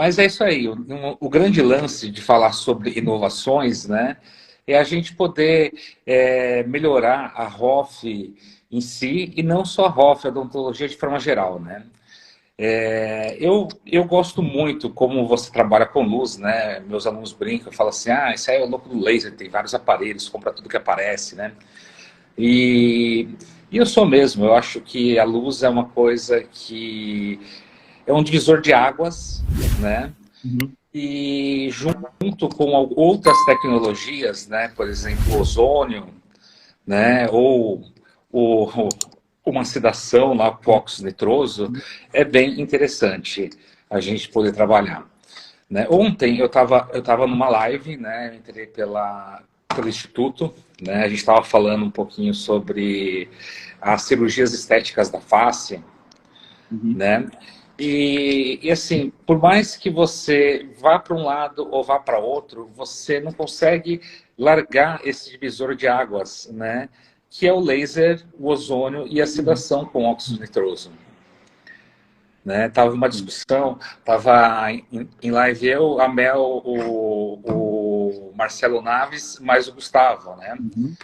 Mas é isso aí, o grande lance de falar sobre inovações, né, é a gente poder melhorar a ROF em si, e não só a ROF, a odontologia de forma geral, né. Eu gosto muito como você trabalha com luz, né, meus alunos brincam, falam assim, isso aí é o louco do laser, tem vários aparelhos, compra tudo que aparece, né. E, e eu sou mesmo, eu acho que a luz é uma coisa que é um divisor de águas, né? Uhum. E junto com outras tecnologias, né? Por exemplo, o ozônio, né? Ou uma sedação lá, com óxido nitroso, é bem interessante a gente poder trabalhar. Né? Ontem eu tava numa live, né? Eu entrei pelo Instituto, né? A gente estava falando um pouquinho sobre as cirurgias estéticas da face, Uhum. né? E assim, por mais que você vá para um lado ou vá para outro, você não consegue largar esse divisor de águas, né? Que é o laser, o ozônio e a Uhum. sedação com óxido nitroso. Né? Tava uma Sim. discussão, tava em live eu, a Mel, o Marcelo Naves, mais o Gustavo, né? Uhum.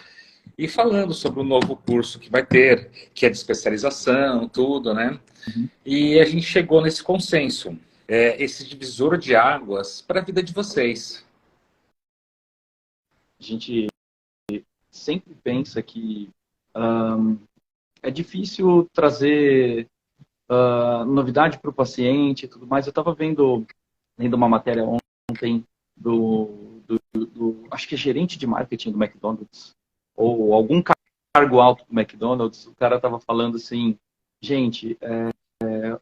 E falando sobre o novo curso que vai ter, que é de especialização, tudo, né? Uhum. E a gente chegou nesse consenso, esse divisor de águas para a vida de vocês. A gente sempre pensa que ahn, é difícil trazer novidade para o paciente e tudo mais. Eu estava lendo uma matéria ontem acho que é gerente de marketing do McDonald's, ou algum cargo alto do McDonald's. O cara estava falando assim, gente,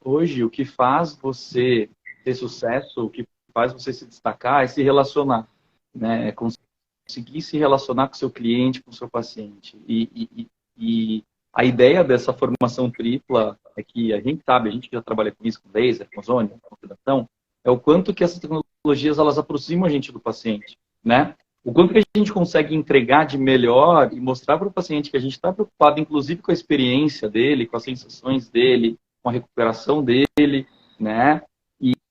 hoje o que faz você ter sucesso, o que faz você se destacar é se relacionar, né? É conseguir se relacionar com o seu cliente, com o seu paciente. E a ideia dessa formação tripla é que a gente sabe, a gente que já trabalha com isso, com laser, com ozônio, com sedação, é o quanto que essas tecnologias elas aproximam a gente do paciente, né? O quanto que a gente consegue entregar de melhor e mostrar para o paciente que a gente está preocupado, inclusive com a experiência dele, com as sensações dele, com a recuperação dele, né?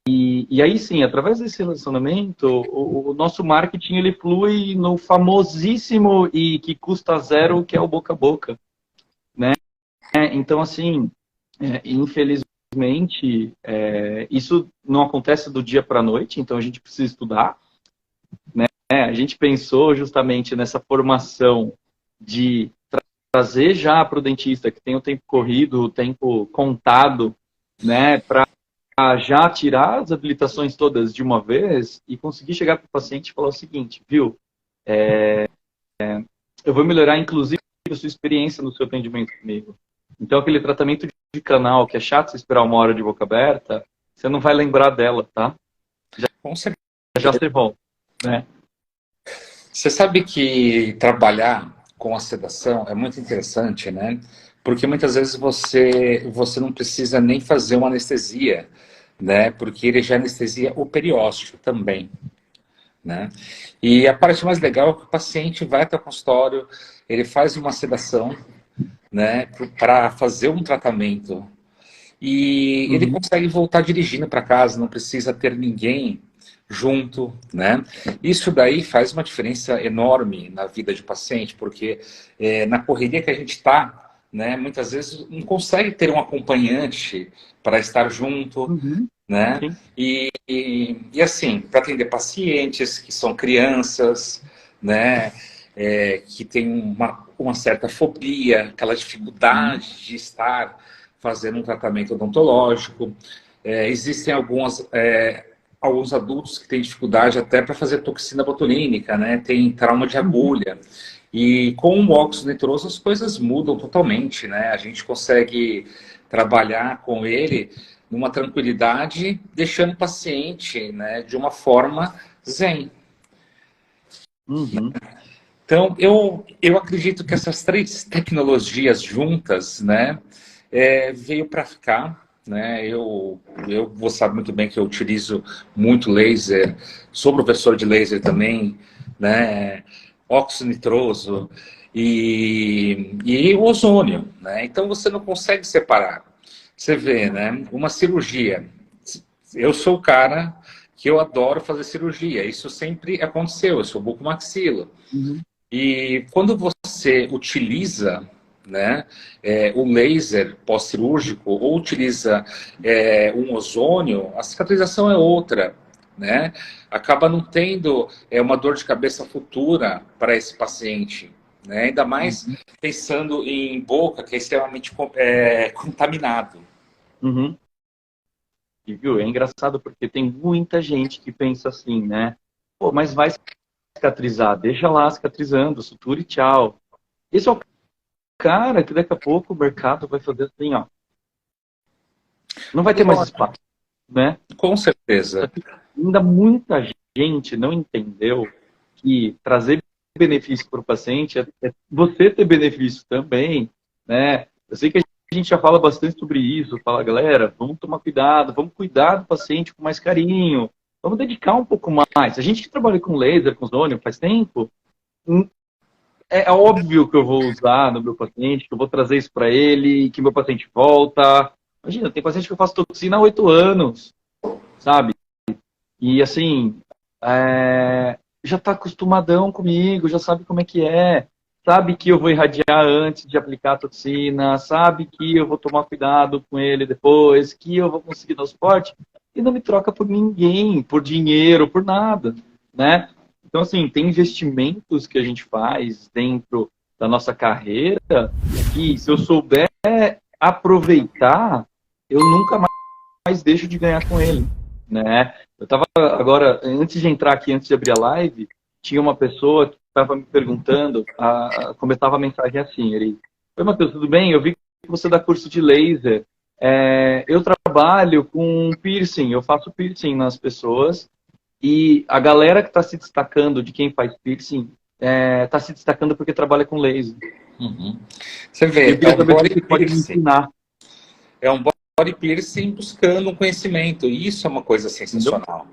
E aí sim, através desse relacionamento, o nosso marketing ele flui no famosíssimo e que custa zero, que é o boca a boca, né? Então, assim, infelizmente, isso não acontece do dia para a noite, então a gente precisa estudar, né? A gente pensou justamente nessa formação de trazer já para o dentista que tem o tempo corrido, o tempo contado, né, para já tirar as habilitações todas de uma vez e conseguir chegar para o paciente e falar o seguinte, viu, eu vou melhorar inclusive a sua experiência no seu atendimento comigo. Então aquele tratamento de canal que é chato você esperar uma hora de boca aberta, você não vai lembrar dela, tá? Com certeza. Já ser bom, né? Você sabe que trabalhar com a sedação é muito interessante, né? Porque muitas vezes você não precisa nem fazer uma anestesia, né? Porque ele já anestesia o periósteo também, né? E a parte mais legal é que o paciente vai até o consultório, ele faz uma sedação, né? Para fazer um tratamento e ele Uhum. consegue voltar dirigindo para casa, não precisa ter ninguém junto, né? Isso daí faz uma diferença enorme na vida de paciente, porque na correria que a gente está, né, muitas vezes não consegue ter um acompanhante para estar junto, Uhum. né? Sim. E assim, para atender pacientes que são crianças, né, que têm uma certa fobia, aquela Uhum. dificuldade de estar fazendo um tratamento odontológico. Existem alguns adultos que têm dificuldade até para fazer toxina botulínica, né? Tem trauma de Uhum. agulha. E com o óxido nitroso as coisas mudam totalmente, né? A gente consegue trabalhar com ele numa tranquilidade, deixando o paciente, né, de uma forma zen. Uhum. Então, eu acredito que essas três tecnologias juntas, né, veio para ficar. Né? Você sabe muito bem que eu utilizo muito laser, sou professor de laser também, né? Óxido nitroso e o ozônio. Né? Então, você não consegue separar. Você vê, Não. né? Uma cirurgia. eu sou o cara que eu adoro fazer cirurgia. Isso sempre aconteceu. Eu sou bucomaxilo. Uhum. E quando você utiliza, né, o laser pós-cirúrgico ou utiliza um ozônio, a cicatrização é outra, né? Acaba não tendo uma dor de cabeça futura para esse paciente, né? Ainda mais Uhum. pensando em boca, que é extremamente contaminado. Uhum. E, viu, é engraçado porque tem muita gente que pensa assim, né? Pô, mas vai cicatrizar, deixa lá cicatrizando, sutura e tchau. Esse é o cara que daqui a pouco o mercado vai fazer assim, ó. Não vai ter mais espaço, né? Com certeza. Ainda muita gente não entendeu que trazer benefício para o paciente é você ter benefício também, né? Eu sei que a gente já fala bastante sobre isso, fala, galera, vamos tomar cuidado, vamos cuidar do paciente com mais carinho, vamos dedicar um pouco mais. A gente que trabalha com laser, com ozônio faz tempo, é óbvio que eu vou usar no meu paciente, que eu vou trazer isso para ele, que meu paciente volta. Imagina, tem paciente que eu faço toxina há 8 anos, sabe? E assim, já está acostumadão comigo, já sabe como é que é, sabe que eu vou irradiar antes de aplicar a toxina, sabe que eu vou tomar cuidado com ele depois, que eu vou conseguir dar o suporte, e não me troca por ninguém, por dinheiro, por nada, né? Então, assim, tem investimentos que a gente faz dentro da nossa carreira que, se eu souber aproveitar, eu nunca mais deixo de ganhar com ele, né? Eu estava agora, antes de entrar aqui, antes de abrir a live, tinha uma pessoa que estava me perguntando, começava a mensagem assim, ele, oi, Matheus, tudo bem? Eu vi que você dá curso de laser. Eu trabalho com piercing, eu faço piercing nas pessoas e a galera que está se destacando de quem faz piercing está se destacando porque trabalha com laser. Uhum. Você vê, Eu queria saber se você pode me ensinar. É um body piercing buscando um conhecimento. E isso é uma coisa sensacional.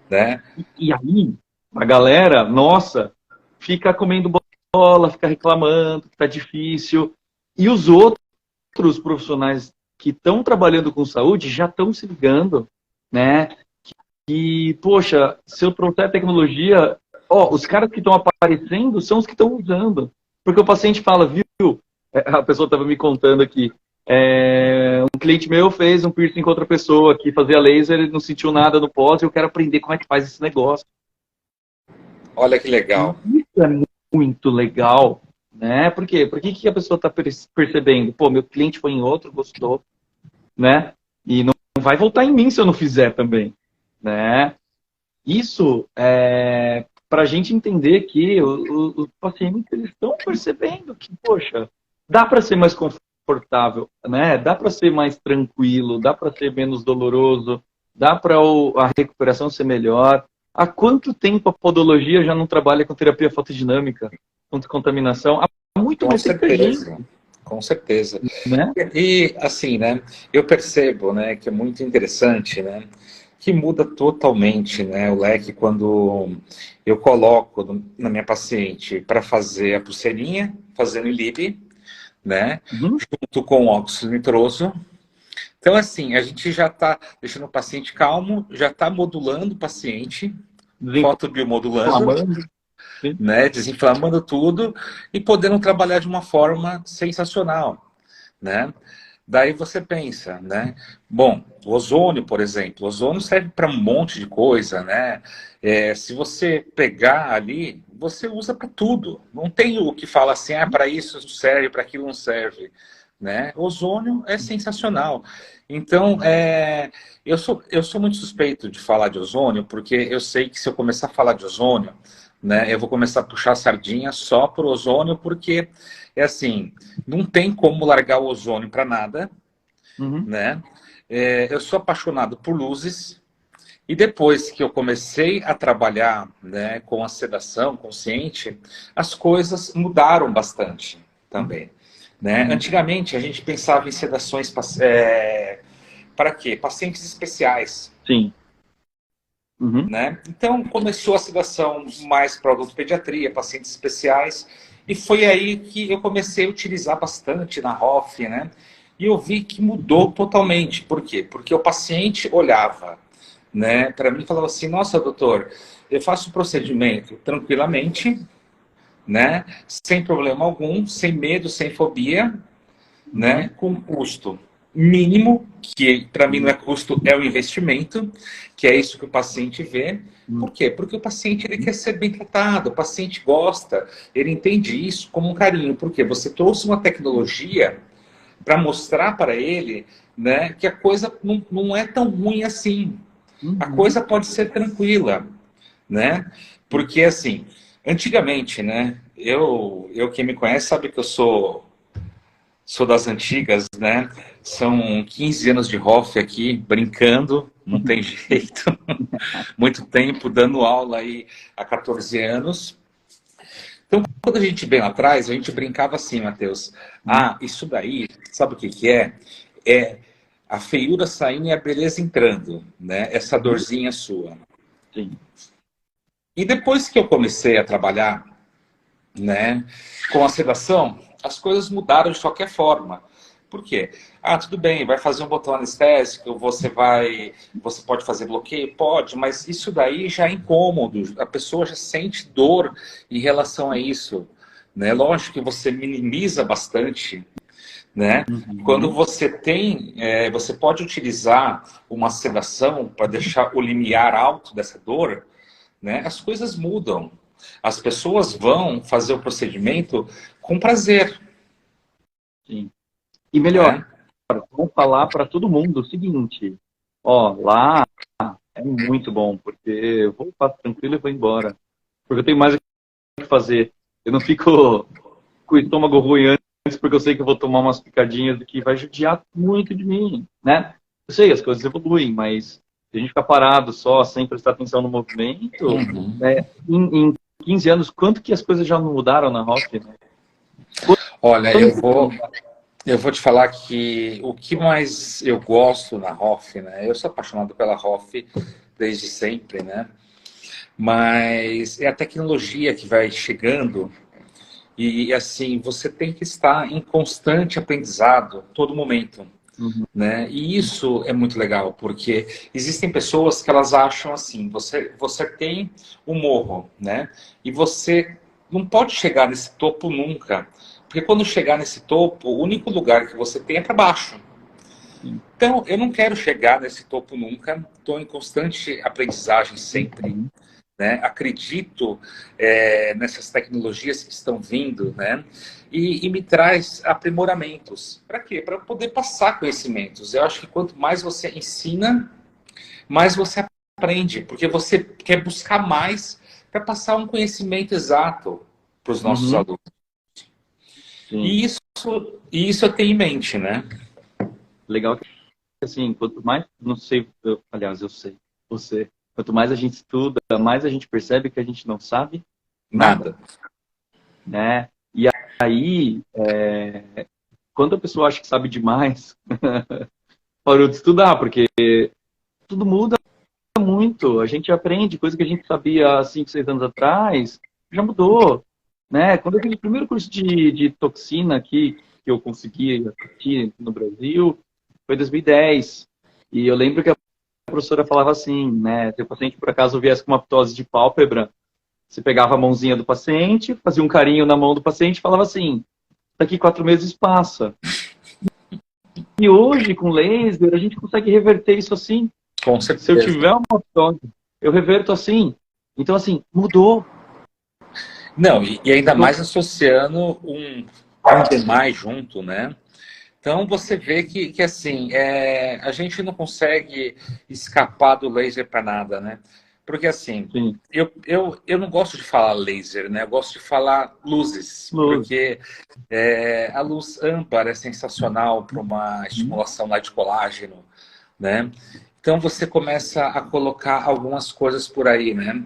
Né? E aí, a galera, nossa, fica comendo bola, fica reclamando que tá difícil. E os outros profissionais que estão trabalhando com saúde já estão se ligando, né? E, poxa, se eu trouxer tecnologia, os caras que estão aparecendo são os que estão usando. Porque o paciente fala, viu? A pessoa estava me contando aqui. Um cliente meu fez um piercing com outra pessoa que fazia laser, ele não sentiu nada no pós, eu quero aprender como é que faz esse negócio. Olha que legal. Isso é muito legal, né? Por quê? Por que a pessoa está percebendo? Pô, meu cliente foi em outro, gostou, né? E não vai voltar em mim se eu não fizer também, né? Isso é para a gente entender que os pacientes eles estão percebendo que, poxa, dá para ser mais confortável, né? Dá para ser mais tranquilo, dá para ser menos doloroso, dá para a recuperação ser melhor. Há quanto tempo a podologia já não trabalha com terapia fotodinâmica, contra contaminação? Há muito mais tempo que a gente. Com certeza. Né? E assim, né? Eu percebo, né, que é muito interessante, né? Que muda totalmente, né, o leque quando eu coloco na minha paciente para fazer a pulseirinha, fazendo ILIB, né, junto com o óxido nitroso. Então, assim, a gente já está deixando o paciente calmo, já está modulando o paciente, fotobiomodulando, né, desinflamando tudo e podendo trabalhar de uma forma sensacional, né? Daí você pensa, né? Bom, o ozônio, por exemplo, o ozônio serve para um monte de coisa, né? Se você pegar ali, você usa para tudo. Não tem o que fala assim, para isso serve, para aquilo não serve, né? O ozônio é sensacional. Então, eu sou muito suspeito de falar de ozônio, porque eu sei que se eu começar a falar de ozônio, né, eu vou começar a puxar a sardinha só para o ozônio, porque é assim, não tem como largar o ozônio para nada, né? Eu sou apaixonado por luzes, e depois que eu comecei a trabalhar, né, com a sedação consciente, as coisas mudaram bastante também, né? Antigamente a gente pensava em sedações para quê? Pacientes especiais. Sim. Né? Então começou a sedação mais para odontopediatria, pacientes especiais, e foi aí que eu comecei a utilizar bastante na Hoff, né? E eu vi que mudou totalmente. Por quê? Porque o paciente olhava, né, para mim e falava assim, nossa, doutor, eu faço o procedimento tranquilamente, né, sem problema algum, sem medo, sem fobia, né, Uhum. com custo mínimo, que para mim não é custo, é o investimento, que é isso que o paciente vê. Por Uhum. quê? Porque o paciente ele quer ser bem tratado, o paciente gosta, ele entende isso como um carinho. Porque você trouxe uma tecnologia para mostrar para ele, né, que a coisa não é tão ruim assim. A Uhum. coisa pode ser tranquila, né? Porque assim, antigamente, né, eu quem me conhece sabe que eu sou das antigas, né? São 15 anos de Hoff aqui, brincando, não tem jeito. Muito tempo dando aula aí há 14 anos. Então, quando a gente vem lá atrás, a gente brincava assim, Matheus. Uhum. Ah, isso daí, sabe o que que é? É a feiura saindo e a beleza entrando, né? Essa Uhum. dorzinha sua. Sim. E depois que eu comecei a trabalhar, né, com a sedação, as coisas mudaram de qualquer forma. Por quê? Ah, tudo bem, vai fazer um botão anestésico, você pode fazer bloqueio? Pode, mas isso daí já é incômodo, a pessoa já sente dor em relação a isso, né? Lógico que você minimiza bastante, né? Quando Uhum. você tem, você pode utilizar uma sedação para deixar o limiar alto dessa dor, né? As coisas mudam. As pessoas vão fazer o procedimento com prazer, Sim. E melhor, né? vou falar para todo mundo o seguinte: ó, lá é muito bom, porque eu vou faço tranquilo e vou embora. Porque eu tenho mais o que fazer. Eu não fico com o estômago ruim antes, porque eu sei que eu vou tomar umas picadinhas que vai judiar muito de mim, né? Eu sei, as coisas evoluem, mas se a gente ficar parado só, sem prestar atenção no movimento, Uhum. né, em 15 anos, quanto que as coisas já não mudaram na Rock, né? Olha, Quanto que não mudaram? eu vou te falar que o que mais eu gosto na Hoff, né? Eu sou apaixonado pela Hoff desde sempre, né? Mas é a tecnologia que vai chegando e assim, você tem que estar em constante aprendizado todo momento, Uhum, né? E isso é muito legal, porque existem pessoas que elas acham assim, você tem o morro, né? E você não pode chegar nesse topo nunca, porque quando chegar nesse topo, o único lugar que você tem é para baixo. sim. Então, eu não quero chegar nesse topo nunca, estou em constante aprendizagem sempre, Uhum, né? Acredito nessas tecnologias que estão vindo, né? E me traz aprimoramentos. Para quê? Para poder passar conhecimentos. Eu acho que quanto mais você ensina, mais você aprende, porque você quer buscar mais para passar um conhecimento exato para os nossos uhum, alunos. sim. E isso eu tenho em mente, né? Legal que, assim, quanto mais, não sei, aliás, eu sei, você, quanto mais a gente estuda, mais a gente percebe que a gente não sabe nada, Nada. né? E aí, quando a pessoa acha que sabe demais, parou de estudar, porque tudo muda muito. A gente aprende coisa que a gente sabia há 5, 6 anos atrás, já mudou, né? Quando eu fiz o primeiro curso de toxina aqui, que eu consegui assistir no Brasil, foi em 2010. E eu lembro que a professora falava assim, né? Se o paciente por acaso viesse com uma ptose de pálpebra, você pegava a mãozinha do paciente, fazia um carinho na mão do paciente e falava assim, daqui 4 meses passa. E hoje, com laser, a gente consegue reverter isso assim. Com Se eu certeza. tiver uma ptose, eu reverto assim. Então, assim, mudou. Não, e ainda Mudou. mais associando um demais junto, né? Então você vê que assim, a gente não consegue escapar do laser para nada, né? Porque assim, Sim. eu não gosto de falar laser, né? Eu gosto de falar luzes, Luz. porque a luz âmbar é sensacional para uma Uhum. estimulação lá de colágeno, né? Então você começa a colocar algumas coisas por aí, né?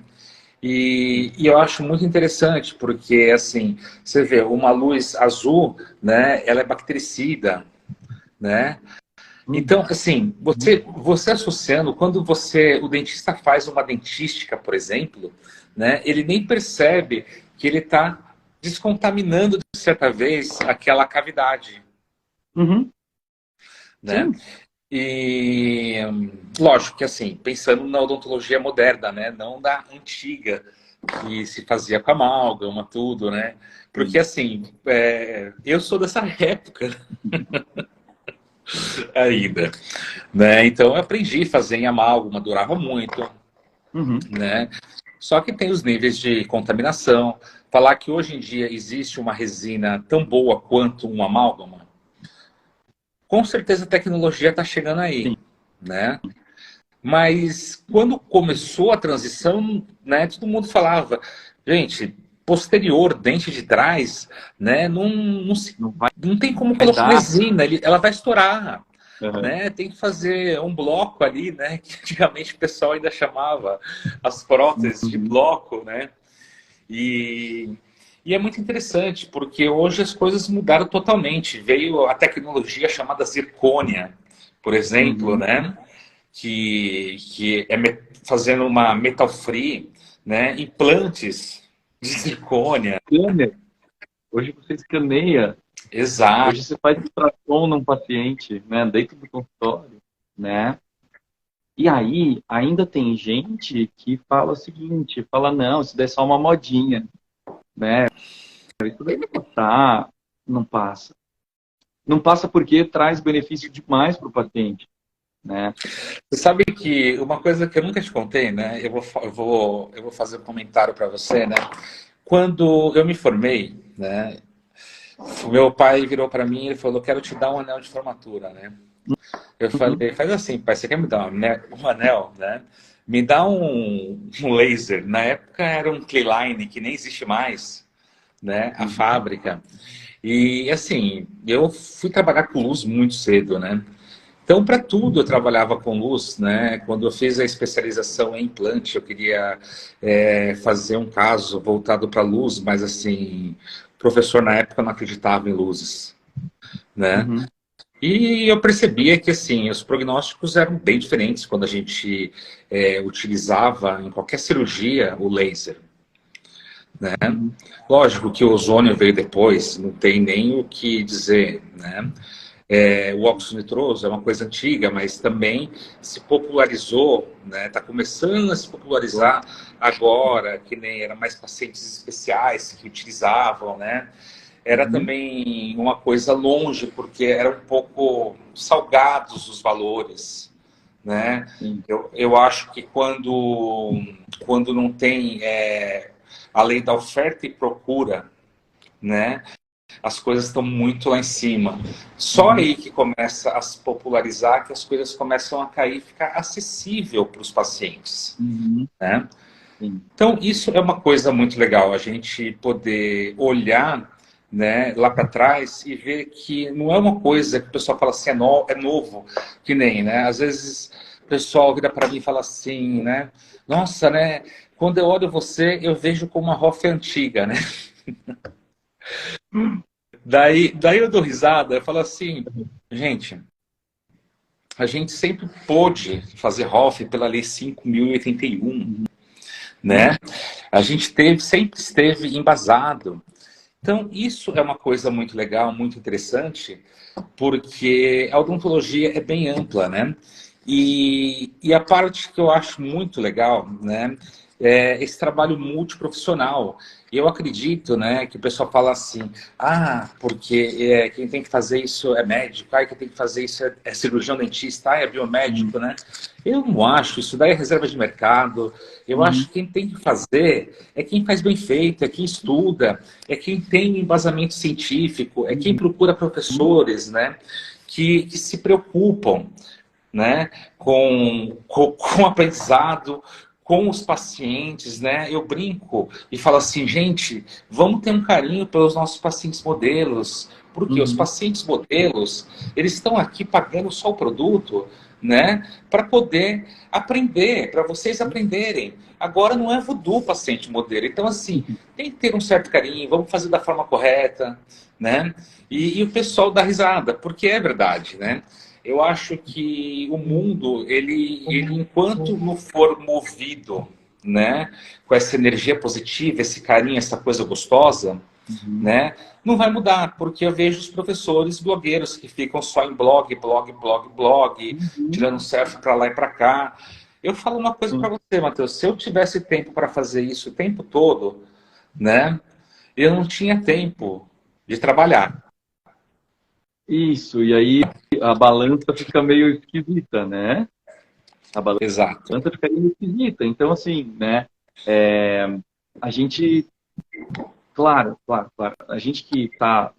E eu acho muito interessante, porque assim, você vê, uma luz azul, né? Ela é bactericida, né? Então, Uhum. assim, você associando, quando o dentista faz uma dentística, por exemplo, né, ele nem percebe que ele está descontaminando, de certa vez, aquela cavidade. Uhum. né? Sim. E lógico que assim, pensando na odontologia moderna, né? Não da antiga, que se fazia com amálgama, tudo, né? Porque Sim. assim, eu sou dessa época ainda, né? Então eu aprendi a fazer em amálgama, durava muito, Uhum. né? Só que tem os níveis de contaminação. Falar que hoje em dia existe uma resina tão boa quanto um amálgama, com certeza a tecnologia está chegando aí, Sim. né? Mas quando começou a transição, né, todo mundo falava, gente, posterior, dente de trás, né, Não vai não tem como colocar dar. resina, ela vai estourar. Uhum. Né, tem que fazer um bloco ali, né, que antigamente o pessoal ainda chamava as próteses de Uhum. bloco, né, e, e é muito interessante, porque hoje as coisas mudaram totalmente. Veio a tecnologia chamada zircônia, por exemplo, Uhum. né? Que é fazendo uma metal free, né? Implantes de zircônia. Scanner. Hoje você escaneia. Exato. Hoje você faz ultrassom num paciente, né, dentro do consultório, né? E aí, ainda tem gente que fala o seguinte, fala, não, isso daí é só uma modinha, né? Isso daí vai passar. Não passa. Não passa porque traz benefício demais para o paciente, né? Você sabe que uma coisa que eu nunca te contei, né? Eu vou fazer um comentário para você, né? Quando eu me formei, né? O meu pai virou para mim e falou: quero te dar um anel de formatura, né? Eu Uhum. falei: faz assim, pai, você quer me dar um anel, né? Me dá um laser. Na época era um Keyline, que nem existe mais, né? A Uhum. fábrica. E assim, eu fui trabalhar com luz muito cedo, né? Então, para tudo eu trabalhava com luz, né? Quando eu fiz a especialização em implante, eu queria fazer um caso voltado para luz, mas assim, o professor na época não acreditava em luzes, né? Uhum. E eu percebia que assim, os prognósticos eram bem diferentes quando a gente utilizava em qualquer cirurgia o laser, né? Uhum. Lógico que o ozônio veio depois, não tem nem o que dizer, né? O óxido nitroso é uma coisa antiga, mas também se popularizou, né? Está começando a se popularizar agora, que nem era mais pacientes especiais que utilizavam, né? Era Uhum. também uma coisa longe, porque eram um pouco salgados os valores, né? Sim. Eu acho que quando não tem a lei da oferta e procura, né? As coisas estão muito lá em cima. Só Uhum. aí que começa a se popularizar, que as coisas começam a cair e ficar acessível para os pacientes, Uhum. né? Sim. Então, isso é uma coisa muito legal, a gente poder olhar, né, lá para trás e ver que não é uma coisa que o pessoal fala assim, é novo, que nem, né? Às vezes o pessoal vira para mim e fala assim, né? Nossa, né? Quando eu olho você, eu vejo como uma roça antiga, né? Daí eu dou risada, eu falo assim, gente, a gente sempre pôde fazer ROF pela Lei 5.081, Uhum. né? A gente sempre esteve embasado. Então, isso é uma coisa muito legal, muito interessante, porque a odontologia é bem ampla, né? E a parte que eu acho muito legal, né, é esse trabalho multiprofissional. Eu acredito, né, que o pessoal fala assim, porque quem tem que fazer isso é médico, quem tem que fazer isso é cirurgião dentista, é Uhum. biomédico, né? Eu não acho, isso daí é reserva de mercado. Eu acho Uhum. que quem tem que fazer é quem faz bem feito, é quem estuda, é quem tem embasamento científico, é quem Uhum. procura professores, né, que se preocupam, né, com o aprendizado, com os pacientes, né? Eu brinco e falo assim, gente, vamos ter um carinho pelos nossos pacientes modelos, porque os Uhum. pacientes modelos, eles estão aqui pagando só o produto, né, para poder aprender, para vocês aprenderem. Agora não é voodoo o paciente modelo, então assim, tem que ter um certo carinho, vamos fazer da forma correta, né? E o pessoal dá risada, porque é verdade, né? Eu acho que o mundo, ele enquanto não for movido, né, com essa energia positiva, esse carinho, essa coisa gostosa, né? Não vai mudar, porque eu vejo os professores blogueiros que ficam só em blog, blog, blog, blog, tirando selfie para lá e para cá. Eu falo uma coisa para você, Matheus, se eu tivesse tempo para fazer isso o tempo todo, né? Eu não tinha tempo de trabalhar. Isso, e aí a balança fica meio esquisita, né? A Exato. balança fica meio esquisita. Então, assim, né? é, a gente, claro, claro, claro, a gente que tá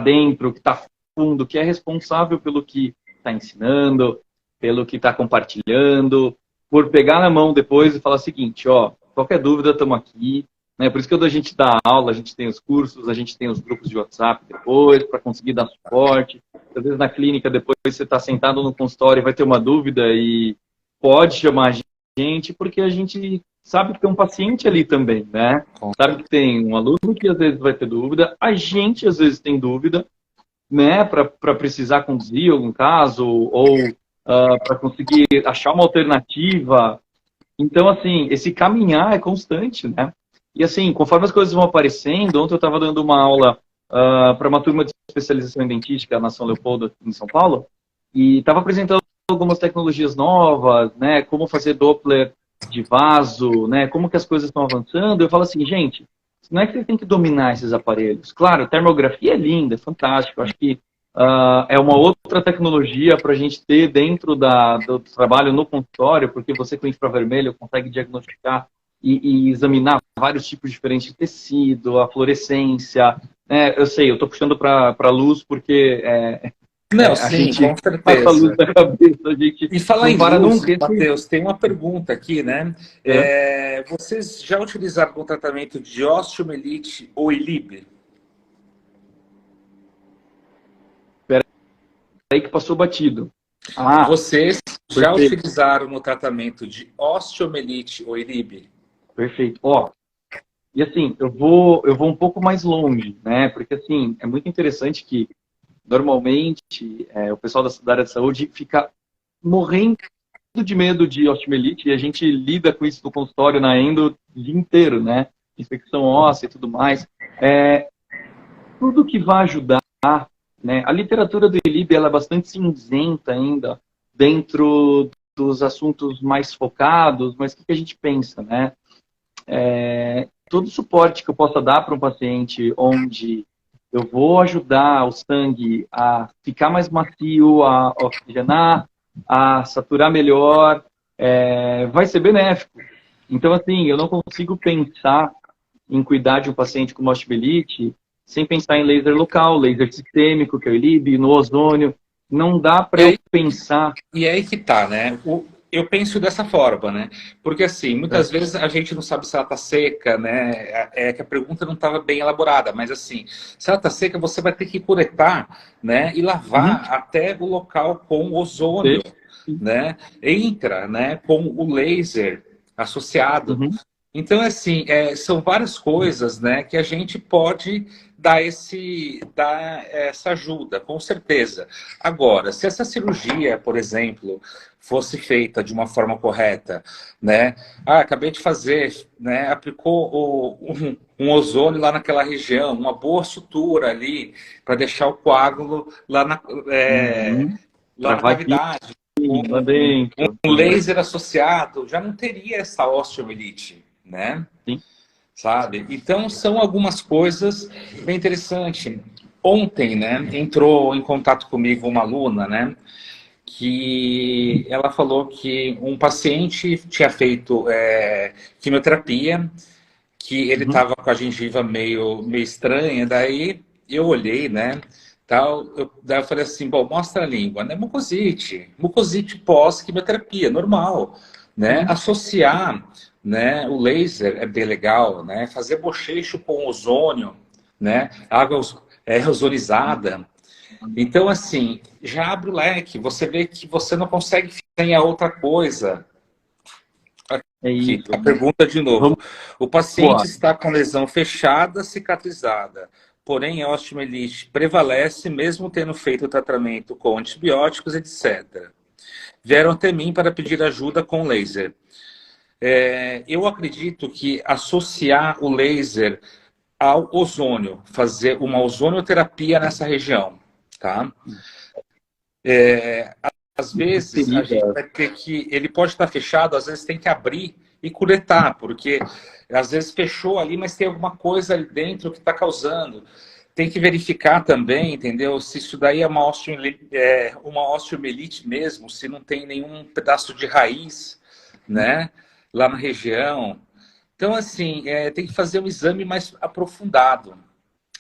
dentro, que tá fundo, que é responsável pelo que está ensinando, pelo que está compartilhando, por pegar na mão depois e falar o seguinte, ó, qualquer dúvida, estamos aqui. Né? Por isso que quando a gente dá aula, a gente tem os cursos, a gente tem os grupos de WhatsApp depois, para conseguir dar suporte. Às vezes na clínica, depois você está sentado no consultório e vai ter uma dúvida e pode chamar a gente, porque a gente sabe que tem um paciente ali também, né? Sabe que tem um aluno que às vezes vai ter dúvida, a gente às vezes tem dúvida, né, para precisar conduzir algum caso, ou para conseguir achar uma alternativa. Então, assim, esse caminhar é constante, né? E assim, conforme as coisas vão aparecendo, ontem eu estava dando uma aula para uma turma de especialização em dentística na São Leopoldo, em São Paulo, e estava apresentando algumas tecnologias novas, né? Como fazer Doppler de vaso, né? Como que as coisas estão avançando. Eu falo assim, gente, não é que você tem que dominar esses aparelhos. Claro, a termografia é linda, é fantástico. Acho que é uma outra tecnologia para a gente ter dentro do trabalho no consultório, porque você com infravermelho consegue diagnosticar e examinar vários tipos diferentes de tecido, a fluorescência. Eu sei, eu estou puxando para a luz porque Não, a sim, gente com passa a luz certeza. da cabeça, a gente E falar não em para luz, nunca. Matheus, tem uma pergunta aqui, né? Vocês já utilizaram o tratamento de osteomielite ou ILIB? Aí que passou batido. Vocês já Perfeito. utilizaram no tratamento de osteomielite ou ILIB? Perfeito. Ó, e assim, eu vou um pouco mais longe, né? Porque assim, é muito interessante que normalmente o pessoal da área de saúde fica morrendo de medo de osteomielite e a gente lida com isso no consultório, na endo, o dia inteiro, né? Infecção óssea e tudo mais. Tudo que vai ajudar, né? A literatura do ILIB ela é bastante cinzenta ainda dentro dos assuntos mais focados, mas o que a gente pensa, né? Todo suporte que eu possa dar para um paciente onde eu vou ajudar o sangue a ficar mais macio, a oxigenar, a saturar melhor, vai ser benéfico. Então, assim, eu não consigo pensar em cuidar de um paciente com osteomielite sem pensar em laser local, laser sistêmico, que é o ILIB, no ozônio. Não dá para eu pensar... E é aí que tá, né? Eu penso dessa forma, né? Porque assim, muitas vezes a gente não sabe se ela tá seca, né? É que a pergunta não estava bem elaborada, mas assim, se ela tá seca, você vai ter que curetar, né? E lavar até o local com ozônio, né? Entra, né? Com o laser associado. Então, assim, são várias coisas, né, que a gente pode dar essa ajuda, com certeza. Agora, se essa cirurgia, por exemplo, fosse feita de uma forma correta, né? Acabei de fazer, né? Aplicou um ozônio lá naquela região, uma boa sutura ali, para deixar o coágulo lá na cavidade. Um laser associado, já não teria essa osteomielite, né? Sim. Sabe? Então, são algumas coisas bem interessantes. Ontem, né, entrou em contato comigo uma aluna, né, que ela falou que um paciente tinha feito quimioterapia, que ele estava com a gengiva meio estranha, daí eu olhei, né, daí eu falei assim, bom, mostra a língua, né, mucosite pós-quimioterapia, normal, né, associar, né, o laser é bem legal, né, fazer bochecho com ozônio, né, água ozonizada. Então, assim, já abre o leque, você vê que você não consegue ficar em outra coisa. Aqui, a pergunta de novo. O paciente está com lesão fechada, cicatrizada, porém a osteomielite prevalece mesmo tendo feito o tratamento com antibióticos, etc. Vieram até mim para pedir ajuda com laser. Eu acredito que associar o laser ao ozônio, fazer uma ozonioterapia nessa região, tá? Às vezes a gente vai ter que, ele pode estar fechado, às vezes tem que abrir e curetar, porque às vezes fechou ali, mas tem alguma coisa ali dentro que está causando. Tem que verificar também, entendeu? Se isso daí é uma osteomielite mesmo, se não tem nenhum pedaço de raiz, né? Lá na região. Então, assim, tem que fazer um exame mais aprofundado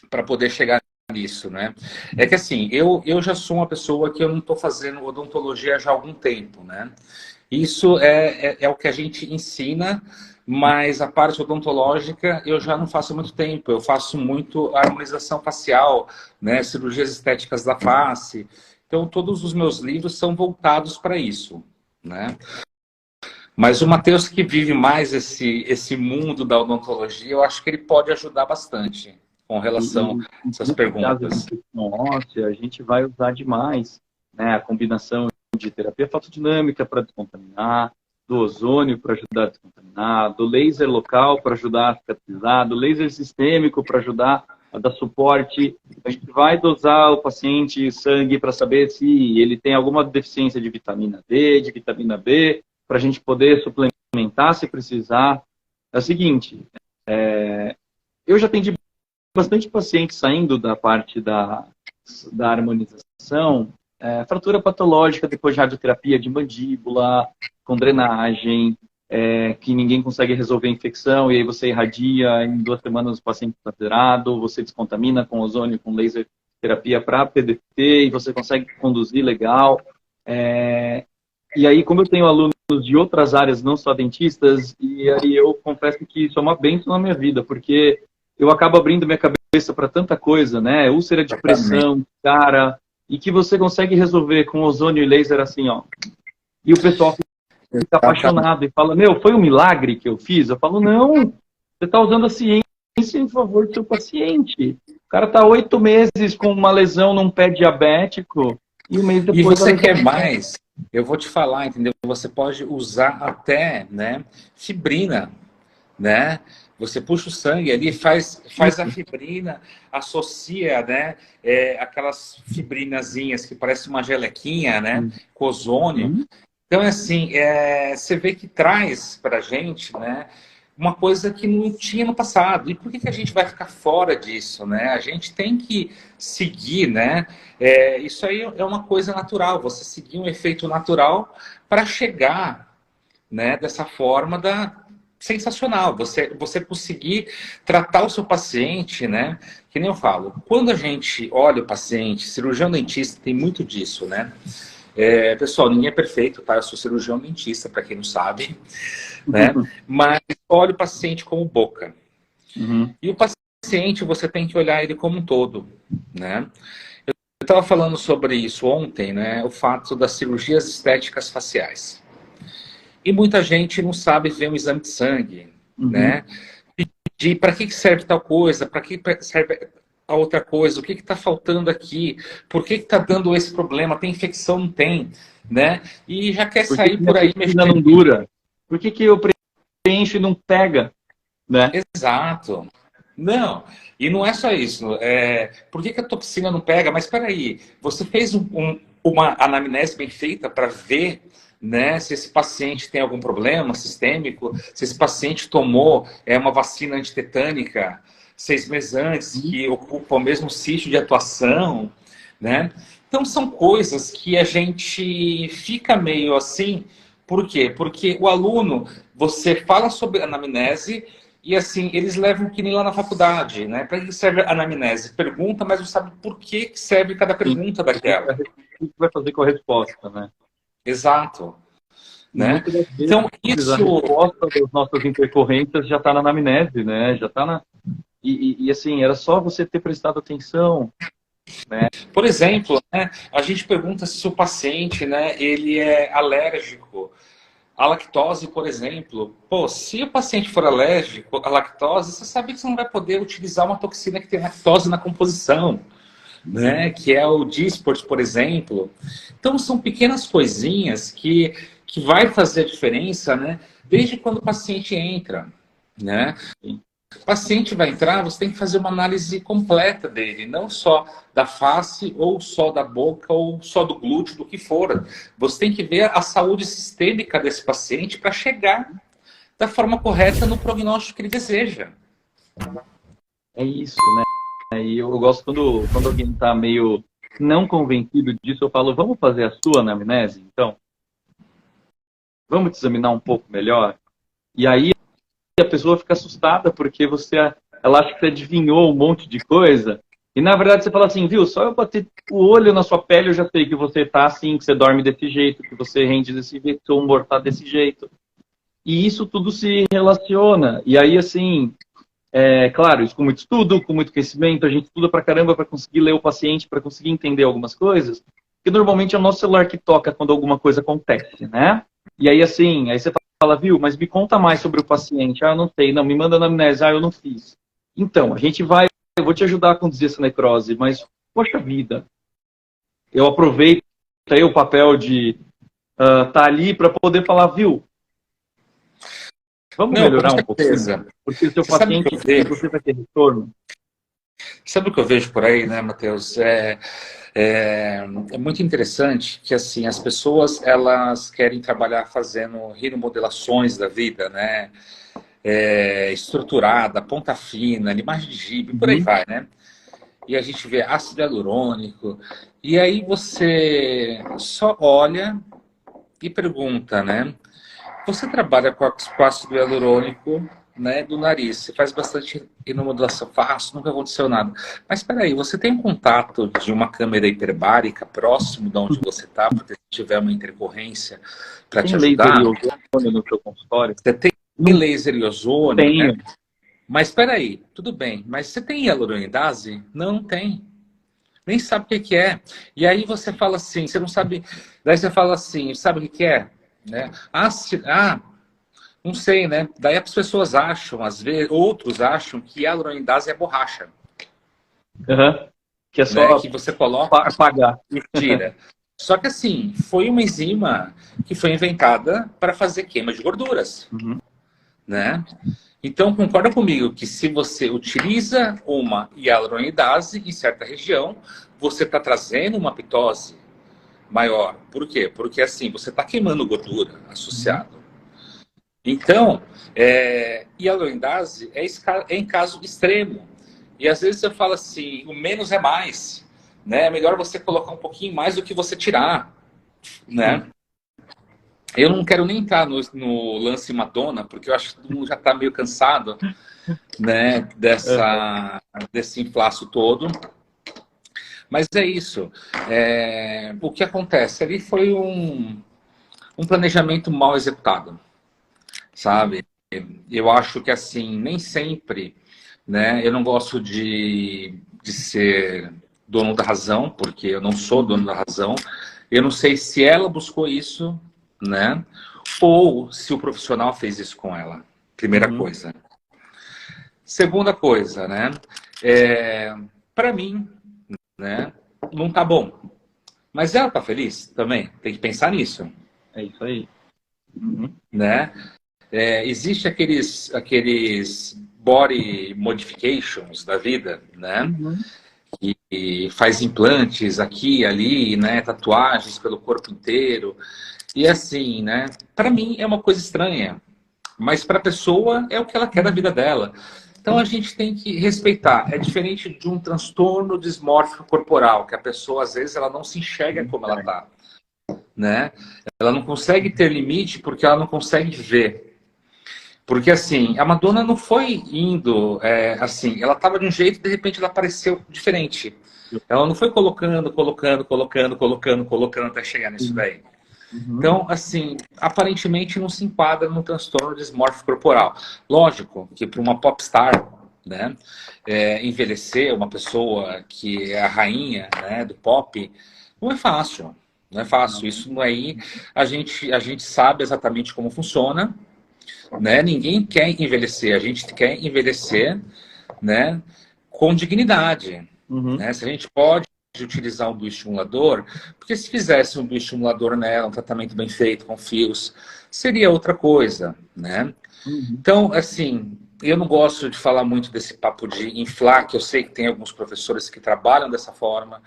para poder chegar nisso, né? É que, assim, eu já sou uma pessoa que eu não estou fazendo odontologia já há algum tempo, né? Isso é o que a gente ensina, mas a parte odontológica eu já não faço há muito tempo. Eu faço muito harmonização facial, né? Cirurgias estéticas da face. Então, todos os meus livros são voltados para isso, né? Mas o Matheus, que vive mais esse mundo da odontologia, eu acho que ele pode ajudar bastante com relação a essas perguntas. Óssea, a gente vai usar demais, né, a combinação de terapia fotodinâmica para descontaminar, do ozônio para ajudar a descontaminar, do laser local para ajudar a cicatrizar, do laser sistêmico para ajudar a dar suporte. A gente vai dosar o paciente sangue para saber se ele tem alguma deficiência de vitamina D, de vitamina B, para a gente poder suplementar se precisar. É o seguinte, eu já atendi bastante pacientes saindo da parte da harmonização, fratura patológica depois de radioterapia de mandíbula, com drenagem, que ninguém consegue resolver a infecção, e aí você irradia, em 2 semanas o paciente está zerado, você descontamina com ozônio, com laser terapia para PDT, e você consegue conduzir legal. E aí, como eu tenho alunos de outras áreas, não só dentistas, e aí eu confesso que isso é uma bênção na minha vida, porque eu acabo abrindo minha cabeça para tanta coisa, né? Úlcera de pressão, cara, e que você consegue resolver com ozônio e laser assim, ó. E o pessoal fica apaixonado e fala, meu, foi um milagre que eu fiz? Eu falo, não, você está usando a ciência em favor do seu paciente. O cara está 8 meses com uma lesão num pé diabético e um mês depois... E você quer mais? Eu vou te falar, entendeu? Você pode usar até, né, fibrina, né? Você puxa o sangue ali, faz a fibrina, associa, né, aquelas fibrinazinhas que parecem uma gelequinha, né, com ozônio. Então, assim, você vê que traz para a gente, né, uma coisa que não tinha no passado. E por que a gente vai ficar fora disso, né? A gente tem que seguir, né? Isso aí é uma coisa natural, você seguir um efeito natural para chegar, né, dessa forma sensacional. Você conseguir tratar o seu paciente, né? Que nem eu falo, quando a gente olha o paciente, cirurgião dentista tem muito disso, né? Pessoal, ninguém é perfeito, tá? Eu sou cirurgião dentista, para quem não sabe, né? Mas olha o paciente como boca. E o paciente, você tem que olhar ele como um todo, né? Eu estava falando sobre isso ontem, né? O fato das cirurgias estéticas faciais. E muita gente não sabe ver um exame de sangue, né? Pedir para que serve tal coisa, para que serve a outra coisa, o que está faltando aqui, por que está dando esse problema, tem infecção, não tem, né? E já quer sair por aí mexendo. Não dura? Por que eu preencho e não pega, né? Exato. Não, e não é só isso. Por que a toxina não pega? Mas espera aí, você fez uma anamnese bem feita para ver, né, se esse paciente tem algum problema sistêmico, se esse paciente tomou uma vacina antitetânica 6 meses antes, que ocupa o mesmo sítio de atuação, né? Então são coisas que a gente fica meio assim. Por quê? Porque o aluno, você fala sobre anamnese e assim, eles levam que nem lá na faculdade, né? Para que serve a anamnese? Pergunta, mas não sabe por que serve cada pergunta daquela. O que vai fazer com a resposta, né? Exato. Né? Então, isso... A resposta das nossas intercorrências já está na anamnese, né? Já está na... E assim, era só você ter prestado atenção, né? Por exemplo, né, a gente pergunta se o paciente, né, ele é alérgico à lactose, por exemplo. Pô, se o paciente for alérgico à lactose, você sabe que você não vai poder utilizar uma toxina que tem lactose na composição, né, que é o Dysport, por exemplo. Então, são pequenas coisinhas que vai fazer a diferença, né, desde quando o paciente entra, né? O paciente vai entrar, você tem que fazer uma análise completa dele, não só da face, ou só da boca, ou só do glúteo, do que for. Você tem que ver a saúde sistêmica desse paciente para chegar da forma correta no prognóstico que ele deseja. É isso, né? E eu gosto quando alguém está meio não convencido disso, eu falo, vamos fazer a sua anamnese, então? Vamos te examinar um pouco melhor? E aí a pessoa fica assustada porque ela acha que você adivinhou um monte de coisa. E na verdade você fala assim, viu, só eu bater o olho na sua pele eu já sei que você tá assim, que você dorme desse jeito, que você rende desse jeito, que seu humor tá desse jeito. E isso tudo se relaciona. E aí, assim, claro, isso com muito estudo, com muito conhecimento, a gente estuda pra caramba para conseguir ler o paciente, para conseguir entender algumas coisas, que normalmente é o nosso celular que toca quando alguma coisa acontece, né? E aí, assim, aí você fala, viu, mas me conta mais sobre o paciente. Ah, eu não sei. Não, me manda anamnese. Ah, eu não fiz. Então, a gente vai, eu vou te ajudar a conduzir essa necrose, mas, poxa vida, eu aproveito aí o papel de tá ali para poder falar, viu, vamos Não, melhorar com um pouquinho? certeza. Porque o seu Você sabe o que paciente, eu vejo? você vai ter retorno. Sabe o que eu vejo por aí, né, Matheus? É muito interessante que, assim, as pessoas, elas querem trabalhar fazendo remodelações da vida, né? Estruturada, ponta fina, limagem de gibe, por aí Uhum. vai, né? E a gente vê ácido hialurônico, e aí você só olha e pergunta, né? Você trabalha com ácido hialurônico, né, do nariz, você faz bastante imunomodulação, faço, nunca aconteceu nada. Mas espera aí, você tem um contato de uma câmera hiperbárica próximo de onde você está, porque se tiver uma intercorrência para te Tem laser ajudar? e ozônio no seu consultório? Você tem Não laser e ozônio, né? tenho. Mas espera aí, tudo bem, mas você tem hialuronidase? Não, não tem. Nem sabe o que que é. E aí você fala assim, você não sabe. Daí você fala assim, sabe o que que é? Né? Não sei, né? Daí as pessoas acham, às vezes, outros acham que hialuronidase é borracha, Uhum. Que é né? só Que você coloca pagar. e tira. Só que assim, foi uma enzima que foi inventada para fazer queima de gorduras, Uhum. né? Então, concorda comigo que se você utiliza uma hialuronidase em certa região, você está trazendo uma pitose maior. Por quê? Porque assim, você está queimando gordura Uhum. associado. Então, hialuronidase é em caso extremo. E às vezes eu falo assim, o menos é mais. Né? É melhor você colocar um pouquinho mais do que você tirar. Né? Sim. Eu não quero nem entrar no lance Madonna, porque eu acho que todo mundo já está meio cansado, né, Uhum. desse inflaço todo. Mas é isso. O que acontece? Ali foi um planejamento mal executado, sabe? Eu acho que assim, nem sempre, né? Eu não gosto de ser dono da razão, porque eu não sou dono Uhum. da razão. Eu não sei se ela buscou isso, né? Ou se o profissional fez isso com ela. Primeira Uhum. coisa. Segunda coisa, né? Para mim, né? Não tá bom. Mas ela tá feliz também. Tem que pensar nisso, É isso aí. Uhum. né? Existe aqueles body modifications da vida, né? Uhum. E faz implantes aqui e ali, né? Tatuagens pelo corpo inteiro. E assim, né? Para mim é uma coisa estranha, mas para a pessoa é o que ela quer da vida dela. Então a gente tem que respeitar. É diferente de um transtorno dismórfico corporal, que a pessoa às vezes ela não se enxerga como ela tá, né? Ela não consegue ter limite porque ela não consegue ver. Porque assim, a Madonna não foi indo assim, ela estava de um jeito e de repente ela apareceu diferente. Ela não foi colocando até chegar nisso Sim. daí. Uhum. Então, assim, aparentemente não se enquadra no transtorno dismórfico corporal. Lógico que para uma popstar, né, envelhecer, uma pessoa que é a rainha, né, do pop, não é fácil. Não é fácil. Não. Isso aí a gente sabe exatamente como funciona, né? Ninguém quer envelhecer, a gente quer envelhecer, né, com dignidade, Uhum. né? Se a gente pode utilizar um bioestimulador, porque se fizesse um bioestimulador nela, um tratamento bem feito com fios, seria outra coisa, né? Uhum. Então, assim, eu não gosto de falar muito desse papo de inflar, que eu sei que tem alguns professores que trabalham dessa forma.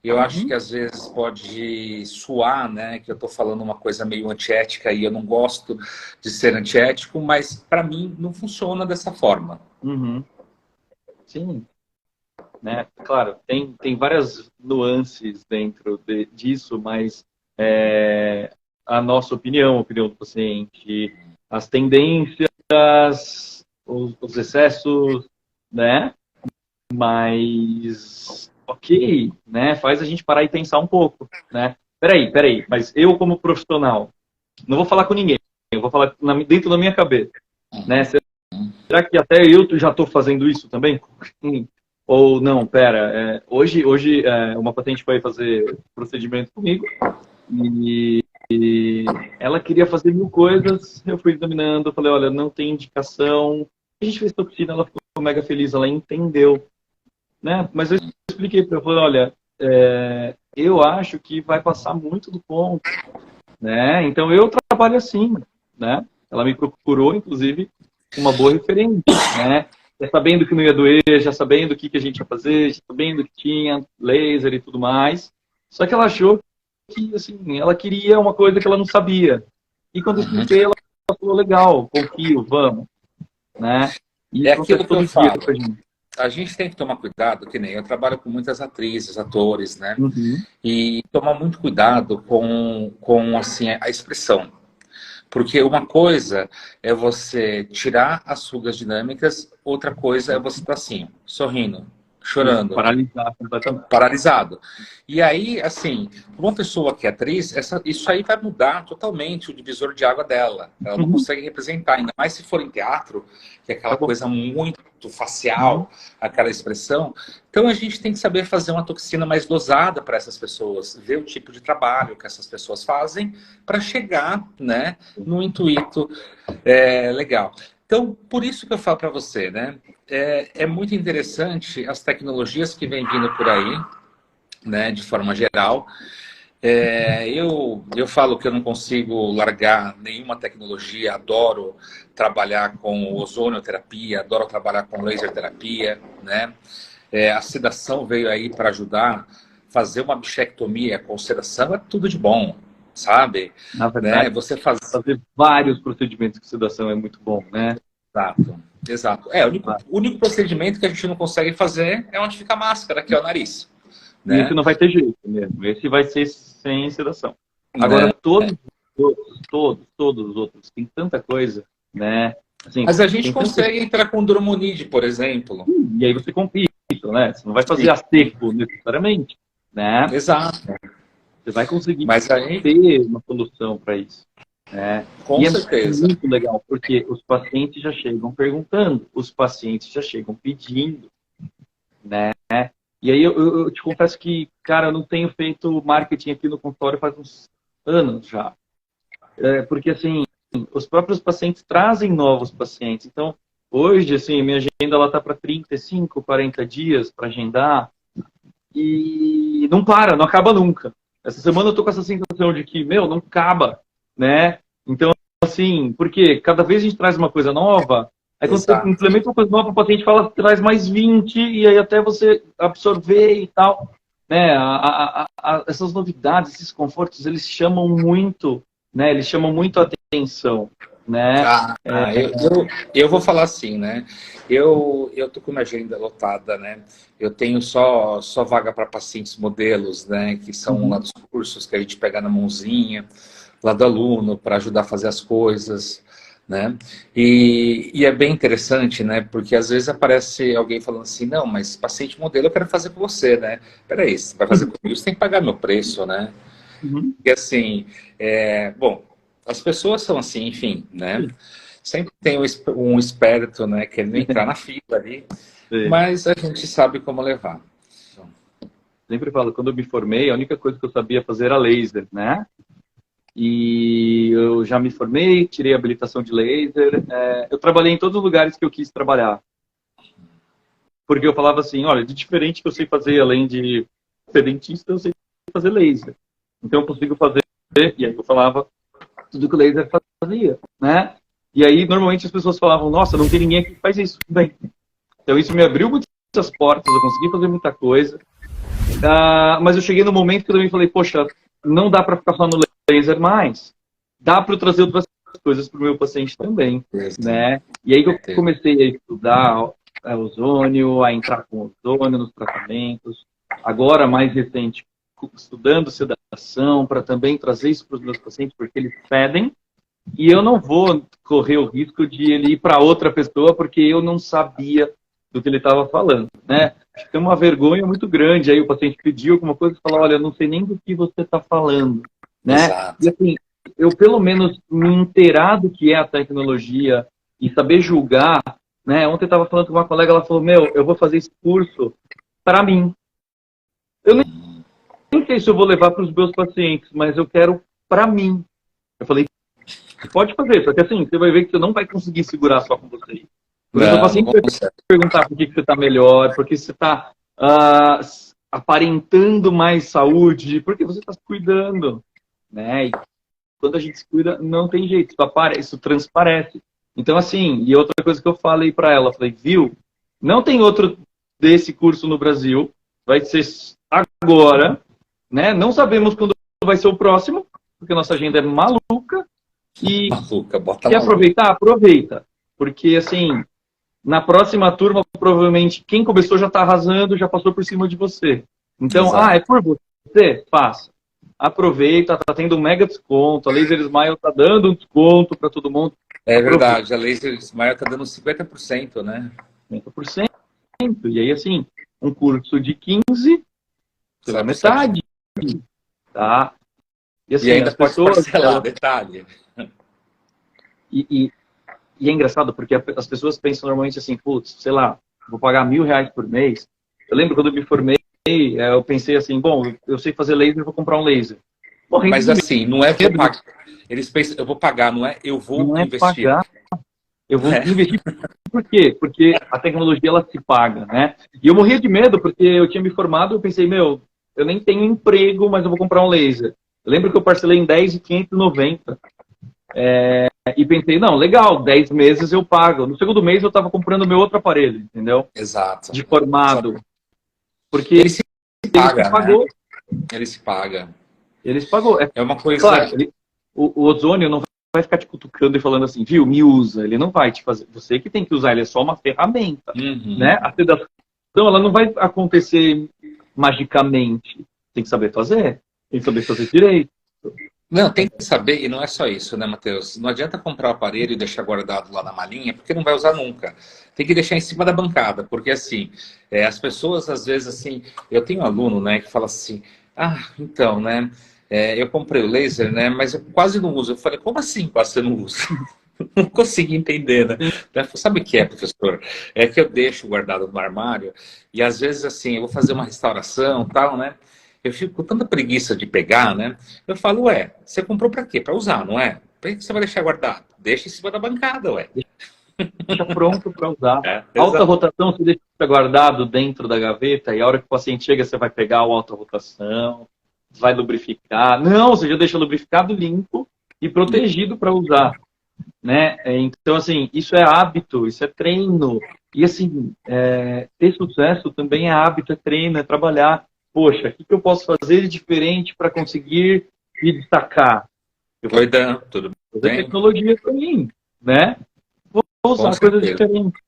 Eu acho que às vezes pode soar, né, que eu estou falando uma coisa meio antiética e eu não gosto de ser antiético, mas para mim não funciona dessa forma. Uhum. Sim, né? Claro, tem várias nuances dentro disso, mas a nossa opinião, a opinião do paciente, as tendências, os excessos, né? Mas, ok, né? Faz a gente parar e pensar um pouco, né? Peraí, mas eu como profissional, não vou falar com ninguém, eu vou falar dentro da minha cabeça, né? Será que até eu já estou fazendo isso também? Ou não, pera, hoje uma paciente foi fazer procedimento comigo e ela queria fazer 1000 coisas, eu fui examinando, eu falei, olha, não tem indicação. A gente fez toxina, ela ficou mega feliz, ela entendeu, né? Mas eu expliquei para ela, falei, olha, eu acho que vai passar muito do ponto, né? Então eu trabalho assim, né? Ela me procurou, inclusive, uma boa referência, né? Já sabendo que não ia doer, já sabendo o que a gente ia fazer, já sabendo que tinha laser e tudo mais. Só que ela achou que, assim, ela queria uma coisa que ela não sabia. E quando eu expliquei, ela falou, legal, confio, vamos, né? E É isso acontece aquilo que eu todo dia falo. com a gente. A gente tem que tomar cuidado, que nem eu trabalho com muitas atrizes, atores, né? Uhum. E tomar muito cuidado com assim, a expressão. Porque uma coisa é você tirar as rugas dinâmicas, outra coisa é você estar assim, sorrindo, Isso, chorando, paralisar completamente. paralisado. E aí, assim, uma pessoa que é atriz, isso aí vai mudar totalmente o divisor de água dela. Ela não Uhum. consegue representar, ainda mais se for em teatro, que é aquela Tá bom. coisa muito Uhum. facial, aquela expressão. Então a gente tem que saber fazer uma toxina mais dosada para essas pessoas, ver o tipo de trabalho que essas pessoas fazem para chegar, né, no intuito legal. Então, por isso que eu falo para você, né? É muito interessante as tecnologias que vêm vindo por aí, né, de forma geral. Eu falo que eu não consigo largar nenhuma tecnologia, adoro trabalhar com ozonioterapia, adoro trabalhar com laser terapia, né? A sedação veio aí para ajudar. Fazer uma bichectomia com sedação é tudo de bom, sabe? Na Né? verdade, Você faz. fazer vários procedimentos de sedação é muito bom, né? Exato, exato. O único procedimento que a gente não consegue fazer é onde fica a máscara, que é o nariz, E esse né? não vai ter jeito mesmo. Esse vai ser sem sedação. Agora, Né? todos os outros, tem tanta coisa, né? Assim, Mas a gente tem tanta... consegue entrar com Drumonide, por exemplo. E aí você complica, né? Você não vai fazer Sim. a seco necessariamente, né? Exato. Você vai conseguir Mas aí, ter uma solução para isso, né? com E é certeza. muito legal, porque os pacientes já chegam perguntando, os pacientes já chegam pedindo, né? E aí eu te confesso que, cara, eu não tenho feito marketing aqui no consultório faz uns anos já. Porque, assim, os próprios pacientes trazem novos pacientes. Então, hoje, assim, minha agenda ela tá para 35, 40 dias para agendar e não para, não acaba nunca. Essa semana eu tô com essa sensação de que, meu, não acaba, né? Então, assim, porque cada vez a gente traz uma coisa nova, aí quando você Exato. implementa uma coisa nova, o paciente fala, traz mais 20, e aí até você absorver e tal. Né? Essas novidades, esses confortos, eles chamam muito, né? Eles chamam muito a atenção, né? Eu vou falar assim, né? Eu tô com uma agenda lotada, né? Eu tenho só vaga para pacientes modelos, né? Que são lá dos cursos que a gente pega na mãozinha, lá do aluno, para ajudar a fazer as coisas, né? E é bem interessante, né? Porque às vezes aparece alguém falando assim, não, mas paciente modelo eu quero fazer com você, né? Peraí, você vai fazer comigo, você tem que pagar meu preço, né? Uhum. E assim, bom, as pessoas são assim, enfim, né? Sempre tem um esperto, né, querendo entrar na fila ali, Sim. mas a gente sabe como levar. Sempre falo, quando eu me formei, a única coisa que eu sabia fazer era laser, né? E eu já me formei, tirei a habilitação de laser. Eu trabalhei em todos os lugares que eu quis trabalhar. Porque eu falava assim, olha, de diferente que eu sei fazer, além de ser dentista, eu sei fazer laser. Então eu consigo fazer, e aí eu falava tudo que o laser fazia, né? E aí, normalmente, as pessoas falavam, nossa, não tem ninguém aqui que faz isso. Bem, então isso me abriu muitas portas, eu consegui fazer muita coisa. Mas eu cheguei no momento que eu também falei, poxa, não dá para ficar só no laser mais. Dá para eu trazer outras coisas para o meu paciente também, né? E aí que eu comecei a estudar ozônio, a entrar com ozônio nos tratamentos. Agora, mais recente, estudando sedação, para também trazer isso para os meus pacientes, porque eles pedem. E eu não vou correr o risco de ele ir para outra pessoa, porque eu não sabia do que ele estava falando, né? Acho que tem uma vergonha muito grande. Aí o paciente pediu alguma coisa e falou, olha, eu não sei nem do que você está falando, né? Exato. E assim, eu pelo menos me inteirar do que é a tecnologia e saber julgar, né? Ontem eu estava falando com uma colega, ela falou, meu, eu vou fazer esse curso para mim. Eu nem sei se eu vou levar para os meus pacientes, mas eu quero para mim. Eu falei, pode fazer, porque assim, você vai ver que você não vai conseguir segurar só com você. Porque o paciente vai perguntar por que você está melhor, por que você está aparentando mais saúde, porque você está se cuidando, né? E quando a gente se cuida, não tem jeito, isso transparece. Então, assim, e outra coisa que eu falei para ela, falei, viu, não tem outro desse curso no Brasil, vai ser agora, né? Não sabemos quando vai ser o próximo, porque nossa agenda é maluca. E se aproveitar, aproveita. Porque, assim, na próxima turma, provavelmente, quem começou já está arrasando, já passou por cima de você. Então, é por você? Faça. Aproveita, está tendo um mega desconto. A Laser Smile está dando um desconto para todo mundo. É verdade, a Laser Smile está dando 50%, né? 50%. E aí, assim, um curso de 15, você vai metade. Tá? E, assim, ainda pode parcelar, detalhe. E é engraçado porque as pessoas pensam normalmente assim, putz, sei lá, vou pagar R$1.000 por mês. Eu lembro quando eu me formei, eu pensei assim, bom, eu sei fazer laser, vou comprar um laser. Mas assim, não é vou pagar. Eles pensam, eu vou pagar, não é eu vou não investir. É pagar. Eu vou investir por quê? Porque a tecnologia, ela se paga, né? E eu morria de medo porque eu tinha me formado, eu pensei, meu, eu nem tenho emprego, mas eu vou comprar um laser. Eu lembro que eu parcelei em 10 e 590. E pensei, não, legal, 10 meses eu pago. No segundo mês eu estava comprando meu outro aparelho, entendeu? Exato. De formado. Porque ele se paga, pagou. Né? Ele se paga. Ele se pagou. É uma coisa... Claro, o ozônio não vai ficar te cutucando e falando assim, viu, me usa. Ele não vai te fazer. Você que tem que usar, ele é só uma ferramenta. Né? A sedação, ela não vai acontecer magicamente. Tem que saber fazer. Tem que saber fazer direito. Não, tem que saber, e não é só isso, né, Matheus? Não adianta comprar o aparelho e deixar guardado lá na malinha, porque não vai usar nunca. Tem que deixar em cima da bancada, porque assim, as pessoas às vezes assim, eu tenho um aluno, né, que fala assim, então, né, eu comprei o laser, né, mas eu quase não uso. Eu falei, como assim quase você não usa? Não consegui entender, né? Sabe o que é, professor? É que eu deixo guardado no armário, e às vezes assim, eu vou fazer uma restauração, tal, né? Eu fico com tanta preguiça de pegar, né? Eu falo, você comprou para quê? Para usar, não é? Para que você vai deixar guardado? Deixa em cima da bancada, Deixa pronto para usar. Alta rotação, você deixa guardado dentro da gaveta e a hora que o paciente chega, você vai pegar o alta rotação, vai lubrificar. Não, você já deixa lubrificado, limpo e protegido para usar. Né? Então, assim, isso é hábito, isso é treino. E, assim, ter sucesso também é hábito, é treino, é trabalhar. Poxa, o que eu posso fazer de diferente para conseguir me destacar? Eu vou tudo bem? Tecnologia para mim, né? Vou usar coisas diferentes,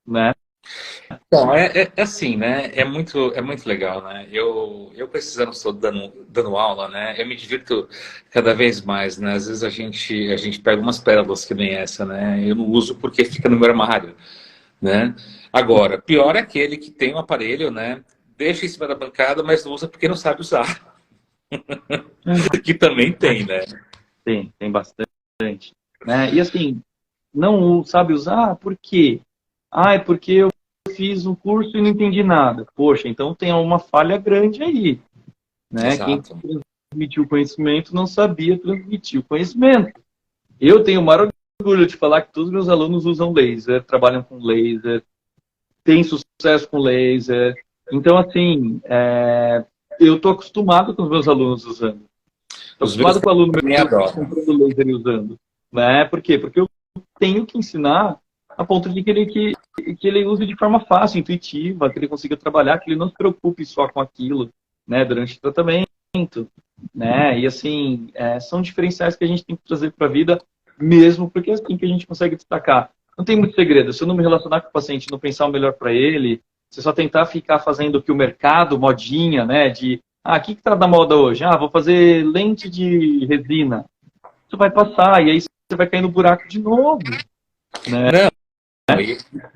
né? Bom, é assim, né? É muito legal, né? Eu com esses anos todos dando aula, né? Eu me divirto cada vez mais, né? Às vezes a gente pega umas pérolas que nem essa, né? Eu não uso porque fica no meu armário, né? Agora, pior é aquele que tem um aparelho, né? Deixa em cima da bancada, mas não usa porque não sabe usar. Que também tem, né? Tem bastante. Né? E assim, não sabe usar por quê? É porque eu fiz um curso e não entendi nada. Poxa, então tem uma falha grande aí. Né? Quem transmitiu o conhecimento não sabia transmitir o conhecimento. Eu tenho o maior orgulho de falar que todos os meus alunos usam laser, trabalham com laser, têm sucesso com laser. Então, assim, eu estou acostumado com os meus alunos usando. Estou acostumado com o aluno meu comprando laser e usando. Né? Por quê? Porque eu tenho que ensinar a ponto de que ele use de forma fácil, intuitiva, que ele consiga trabalhar, que ele não se preocupe só com aquilo, né, durante o tratamento, né? E assim, são diferenciais que a gente tem que trazer para a vida mesmo, porque é assim que a gente consegue destacar. Não tem muito segredo. Se eu não me relacionar com o paciente, não pensar o melhor para ele, se só tentar ficar fazendo o que o mercado, modinha, né, o que está na moda hoje? Vou fazer lente de resina. Isso vai passar, e aí você vai cair no buraco de novo, né? Não,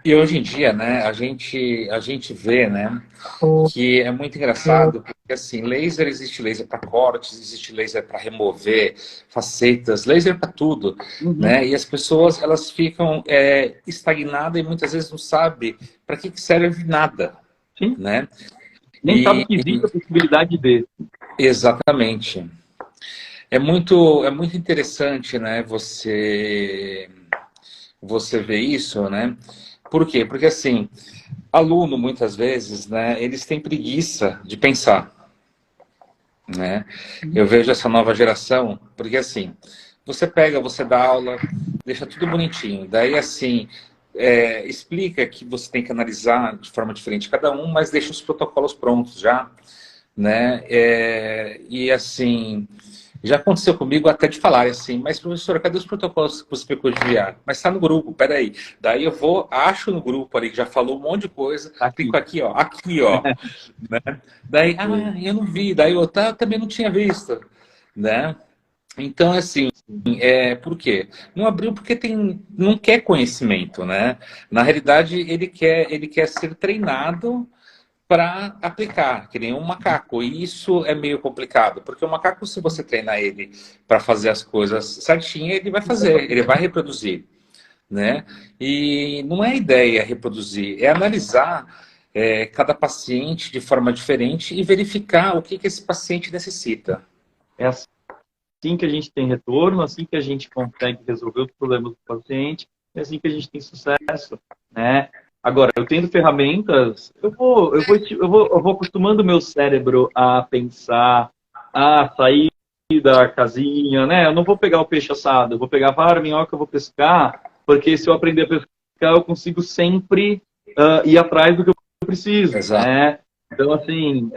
e hoje em dia, né, a gente vê, né, que é muito engraçado, porque assim, laser, existe laser para cortes, existe laser para remover facetas, laser para tudo, né? E as pessoas, elas ficam estagnadas e muitas vezes não sabem para que serve nada, Sim. né? Nem sabe que existe a possibilidade de. Exatamente. É muito interessante, né, você vê isso, né? Por quê? Porque assim, aluno muitas vezes, né, eles têm preguiça de pensar, né? Eu vejo essa nova geração, porque assim, você dá aula, deixa tudo bonitinho, daí assim, explica que você tem que analisar de forma diferente cada um, mas deixa os protocolos prontos já, né? E assim, já aconteceu comigo até de falar assim, mas professora, cadê os protocolos que você pegou de enviar? Mas está no grupo, peraí. Daí eu vou, acho no grupo ali que já falou um monte de coisa, clico aqui, ó, né? Daí, eu não vi, daí eu também não tinha visto, né? Então, assim, por quê? Não abriu porque não quer conhecimento, né? Na realidade, ele quer ser treinado para aplicar, que nem um macaco. E isso é meio complicado, porque o macaco, se você treinar ele para fazer as coisas certinho, ele vai fazer, ele vai reproduzir, né? E não é ideia reproduzir, é analisar cada paciente de forma diferente e verificar o que esse paciente necessita. É assim que a gente tem retorno, assim que a gente consegue resolver os problemas do paciente, é assim que a gente tem sucesso, né? Agora, eu tendo ferramentas, eu vou acostumando o meu cérebro a pensar, a sair da casinha, né? Eu não vou pegar o peixe assado, eu vou pegar a vara, a minhoca, eu vou pescar, porque se eu aprender a pescar, eu consigo sempre ir atrás do que eu preciso, Exato. né? Então, assim,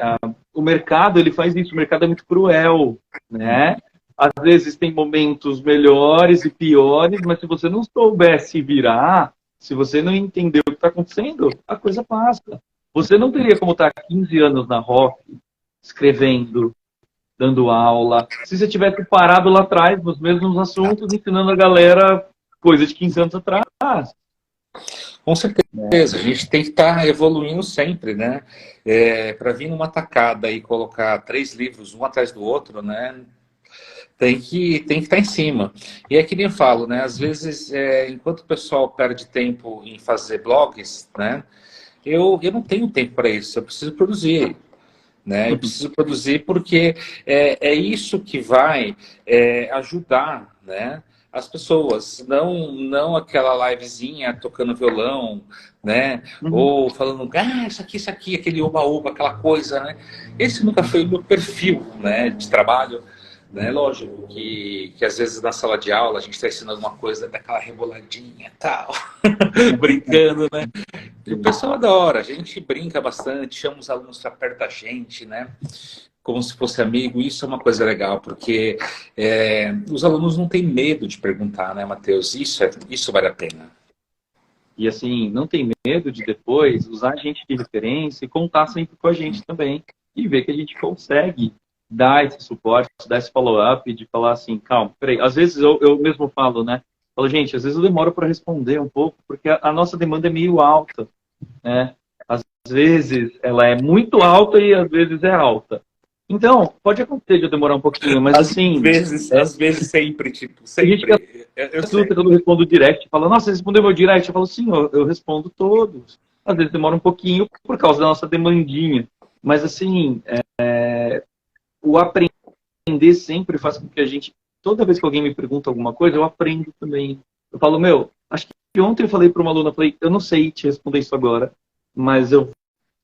o mercado, ele faz isso, o mercado é muito cruel, né? Às vezes tem momentos melhores e piores, mas se você não souber se virar, se você não entender o que está acontecendo, a coisa passa. Você não teria como estar 15 anos na ROC, escrevendo, dando aula, se você tivesse parado lá atrás, nos mesmos assuntos, ensinando a galera coisa de 15 anos atrás. Com certeza, a gente tem que estar evoluindo sempre, né? Para vir numa tacada e colocar 3 livros um atrás do outro, né? Tem que estar em cima. E é que nem eu falo, né? Às vezes, enquanto o pessoal perde tempo em fazer blogs, né? Eu não tenho tempo para isso, eu preciso produzir. Né? Eu preciso produzir porque é isso que vai ajudar, né? As pessoas, não aquela livezinha tocando violão, né? Ou falando, isso aqui, aquele oba-oba, aquela coisa, né? Esse nunca foi o meu perfil, né, de trabalho. Né? Lógico que às vezes na sala de aula a gente está ensinando uma coisa daquela reboladinha e tal, brincando, né? E o pessoal adora, a gente brinca bastante, chama os alunos para perto da gente, né? Como se fosse amigo, isso é uma coisa legal, porque os alunos não têm medo de perguntar, né, Matheus? Isso vale a pena. E assim, não tem medo de depois usar a gente de referência e contar sempre com a gente também. E ver que a gente consegue dar esse suporte, dar esse follow-up, de falar assim, calma, peraí. Às vezes eu mesmo falo, né? Falo, gente, às vezes eu demoro para responder um pouco, porque a nossa demanda é meio alta, né? Às vezes ela é muito alta e às vezes é alta. Então, pode acontecer de eu demorar um pouquinho, mas assim... Às vezes sempre, tipo, sempre. Eu sei. Quando eu respondo direct, fala, nossa, você respondeu meu direct? Eu falo, sim, eu respondo todos. Às vezes demora um pouquinho por causa da nossa demandinha. Mas assim, o aprender sempre faz com que a gente, toda vez que alguém me pergunta alguma coisa, eu aprendo também. Eu falo, acho que ontem eu falei para uma aluna, falei, eu não sei te responder isso agora, mas eu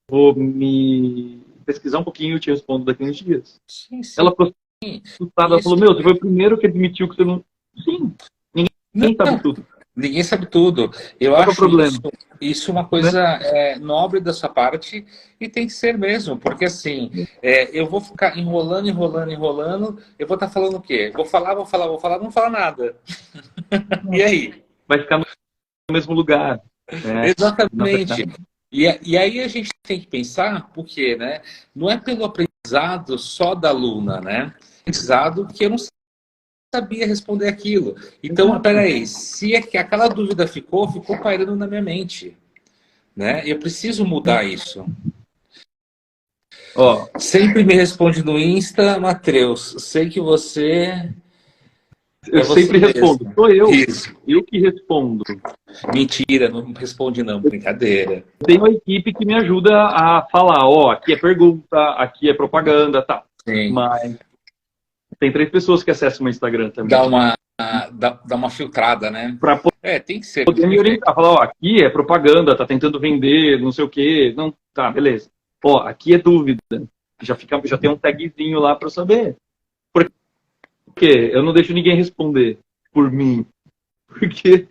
vou me pesquisar um pouquinho e eu te respondo daqui uns dias. Sim. Ela ficou assustada, ela falou, você foi o primeiro que admitiu que você não... Sim, ninguém sabe tudo. Ninguém sabe tudo. Eu Qual que é o acho problema? isso uma Né? coisa nobre da sua parte e tem que ser mesmo, porque assim, eu vou ficar enrolando, enrolando, enrolando, eu vou estar falando o quê? Vou falar, vou falar, vou falar, não falar nada. E aí? Vai ficar no mesmo lugar, né? Na Exatamente. verdade, E aí a gente tem que pensar, por quê, né? Não é pelo aprendizado só da aluna, né? Aprendizado que eu não sabia responder aquilo. Então, exato. peraí, se é que aquela dúvida ficou pairando na minha mente, né? Eu preciso mudar isso. Ó, Sempre me responde no Insta, Matheus. Sei que você eu é você sempre respondo, mesmo. sou Isso. eu que respondo. Mentira, não responde não, brincadeira. Tenho uma equipe que me ajuda a falar, ó, aqui é pergunta, aqui é propaganda, tá. Sim. Mas tem 3 pessoas que acessam o meu Instagram Dá também. uma, dá uma filtrada, né? Para Tem que ser, não poder me tem jeito. orientar, falar, ó, aqui é propaganda, tá tentando vender, não sei o quê. Não, tá, beleza. Ó, aqui é dúvida. Já tem um tagzinho lá para eu saber. Por quê? Eu não deixo ninguém responder por mim. Porque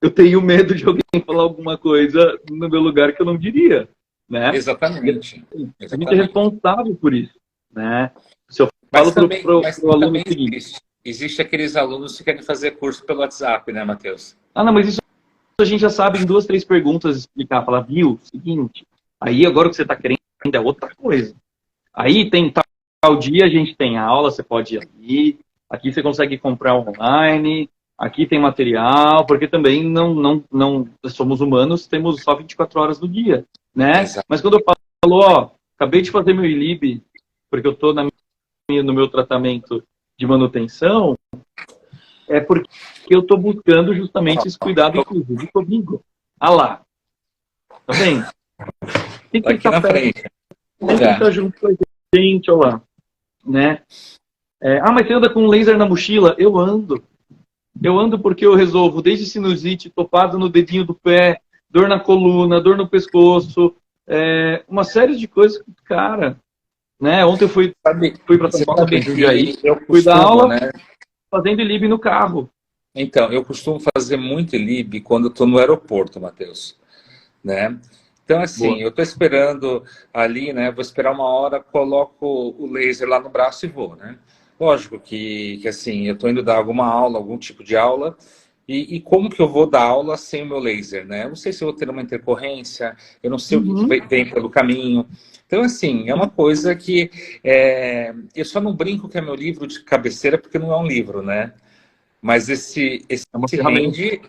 eu tenho medo de alguém falar alguma coisa no meu lugar que eu não diria, né? E Exatamente. assim, a gente é Exatamente. responsável por isso, né? Se eu falo pro, pro, Mas pro aluno também o seguinte, existe aqueles alunos que querem fazer curso pelo WhatsApp, né, Matheus? ah, não, mas isso a gente já sabe em 2, 3 perguntas explicar, falar, viu, seguinte, aí agora o que você está querendo é outra coisa. Aí tem tal dia a gente tem aula, você pode ir ali, aqui você consegue comprar online, aqui tem material, porque também não somos humanos, temos só 24 horas no dia, né? Exato. Mas quando eu falo, ó, acabei de fazer meu ILIB, porque eu estou no meu tratamento de manutenção, é porque eu estou buscando justamente esse cuidado, inclusive comigo. Ah lá, tá vendo? Tem que Aqui estar na perto, frente. sempre Já. estar junto com a gente, olha lá, né? Mas você anda com um laser na mochila? Eu ando. Eu ando porque eu resolvo desde sinusite, topado no dedinho do pé, dor na coluna, dor no pescoço, uma série de coisas. Cara, né? Ontem eu Sabe, fui para São você Paulo, para sabe Jundiaí, que eu fui dar costumo, aula né? fazendo ILIB no carro. Então, eu costumo fazer muito lib quando eu estou no aeroporto, Matheus, né? Então, assim, Boa. eu estou esperando ali, né? Vou esperar uma hora, coloco o laser lá no braço e vou, né? Lógico que assim, eu estou indo dar alguma aula, algum tipo de aula, e como que eu vou dar aula sem o meu laser, né? Eu não sei se eu vou ter uma intercorrência, eu não sei o que Uhum. vem pelo caminho. Então, assim, é uma coisa que eu só não brinco que é meu livro de cabeceira porque não é um livro, né? Mas É uma esse ferramenta. rende,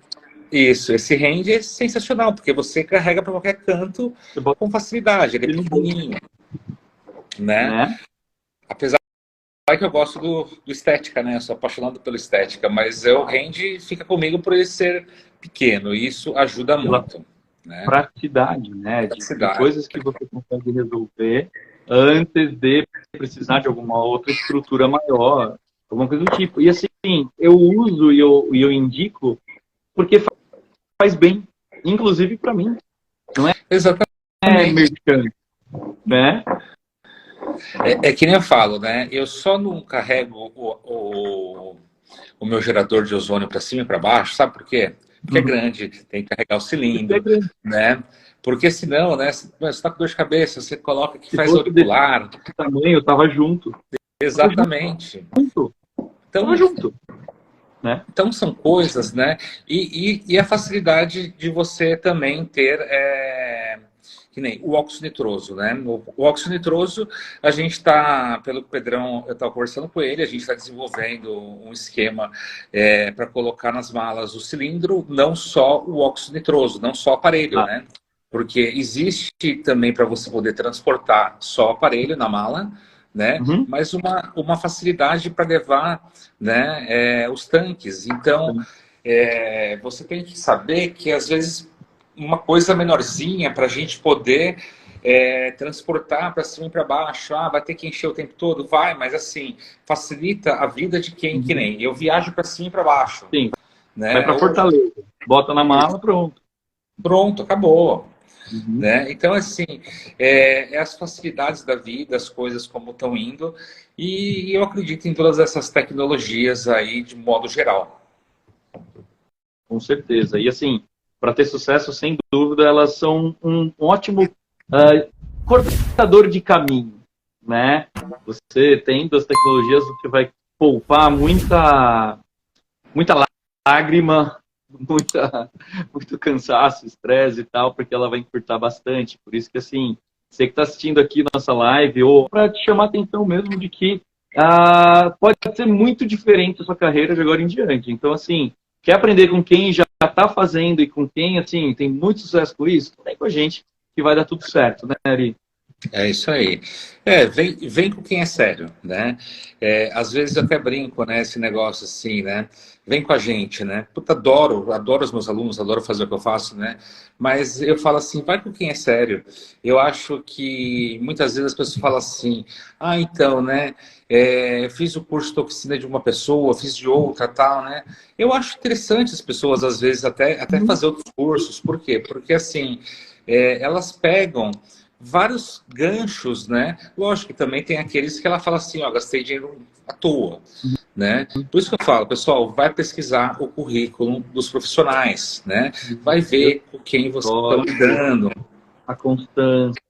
isso, esse rende é sensacional, porque você carrega para qualquer canto Você bota com facilidade, ele é ele no bolso, pequenininho, né? né? Apesar que eu gosto do estética, né? Eu sou apaixonado pela estética, mas o rende fica comigo por ele ser pequeno, e isso ajuda Pela muito, né? praticidade, né? De Praticidade. coisas que você consegue resolver antes de precisar de alguma outra estrutura maior, alguma coisa do tipo. E assim, eu uso e eu indico porque faz bem, inclusive para mim. Não é Exatamente. merchan, né? É que nem eu falo, né? Eu só não carrego o meu gerador de ozônio para cima e para baixo, sabe por quê? Porque é Uhum. grande, tem que carregar o Porque é cilindro, grande. né? Porque senão, né? Você está com dor de cabeça, você coloca que Se faz fosse desse auricular. tamanho, eu tava junto. Tava Exatamente. junto. Tava Então, junto, né? então são coisas, né? E a facilidade de você também ter, que nem o óxido nitroso, né? O óxido nitroso, a gente está, pelo que o Pedrão, eu estava conversando com ele, a gente está desenvolvendo um esquema para colocar nas malas o cilindro, não só o óxido nitroso, não só o aparelho, Ah, né? Porque existe também para você poder transportar só o aparelho na mala, né? uhum. Mas uma facilidade para levar, né, os tanques. Então, você tem que saber que, às vezes, uma coisa menorzinha para a gente poder transportar para cima e para baixo. Ah, vai ter que encher o tempo todo? Vai, mas assim, facilita a vida de quem que Uhum. nem. Eu viajo para cima e para baixo, Sim, vai né? para Fortaleza, bota na mala, pronto. Pronto, acabou. Uhum. Né? Então, assim, as facilidades da vida, as coisas como estão indo, e eu acredito em todas essas tecnologias aí de modo geral. com certeza. E assim, para ter sucesso, sem dúvida, elas são um ótimo cortador de caminho, né? Você tendo as tecnologias, você vai poupar muita lágrima, muito cansaço, estresse e tal, porque ela vai encurtar bastante. Por isso que, assim, você que está assistindo aqui nossa live, ou para te chamar a atenção mesmo de que pode ser muito diferente a sua carreira de agora em diante. Então, assim, quer aprender com quem já está fazendo e com quem, assim, tem muito sucesso com isso? Vem com a gente que vai dar tudo certo, né, Ari? É isso aí. Vem com quem é sério, né? Às vezes eu até brinco, né? Esse negócio assim, né? Vem com a gente, né? Puta, adoro os meus alunos, adoro fazer o que eu faço, né? Mas eu falo assim, vai com quem é sério. Eu acho que muitas vezes as pessoas falam assim, então, né? Eu fiz o curso de toxina de uma pessoa, fiz de outra, tal, né? Eu acho interessante as pessoas, às vezes, até fazer outros cursos. Por quê? Porque assim, elas pegam vários ganchos, né? Lógico que também tem aqueles que ela fala assim, ó, gastei dinheiro à toa, né? Por isso que eu falo, pessoal, vai pesquisar o currículo dos profissionais, né? Vai ver com quem você está lidando. A constância.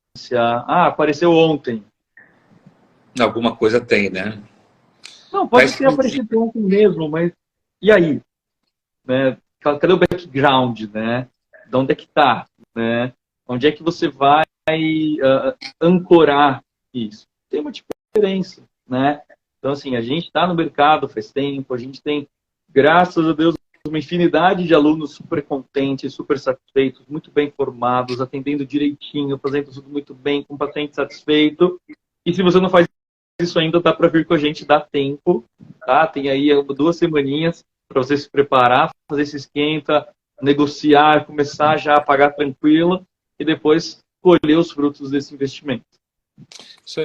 Apareceu ontem. Alguma coisa tem, né? Não, pode ter aparecido ontem mesmo, mas e aí? Né? Cadê o background, né? De onde é que está, né? Onde é que você vai ancorar isso? Tem uma diferença, né? Então, assim, a gente está no mercado faz tempo, a gente tem, graças a Deus, uma infinidade de alunos super contentes, super satisfeitos, muito bem formados, atendendo direitinho, fazendo tudo muito bem, com o paciente satisfeito. E se você não faz isso ainda, dá para vir com a gente, dá tempo, tá? Tem aí 2 semaninhas para você se preparar, fazer esse esquenta, negociar, começar já a pagar tranquilo e depois colher os frutos desse investimento. Isso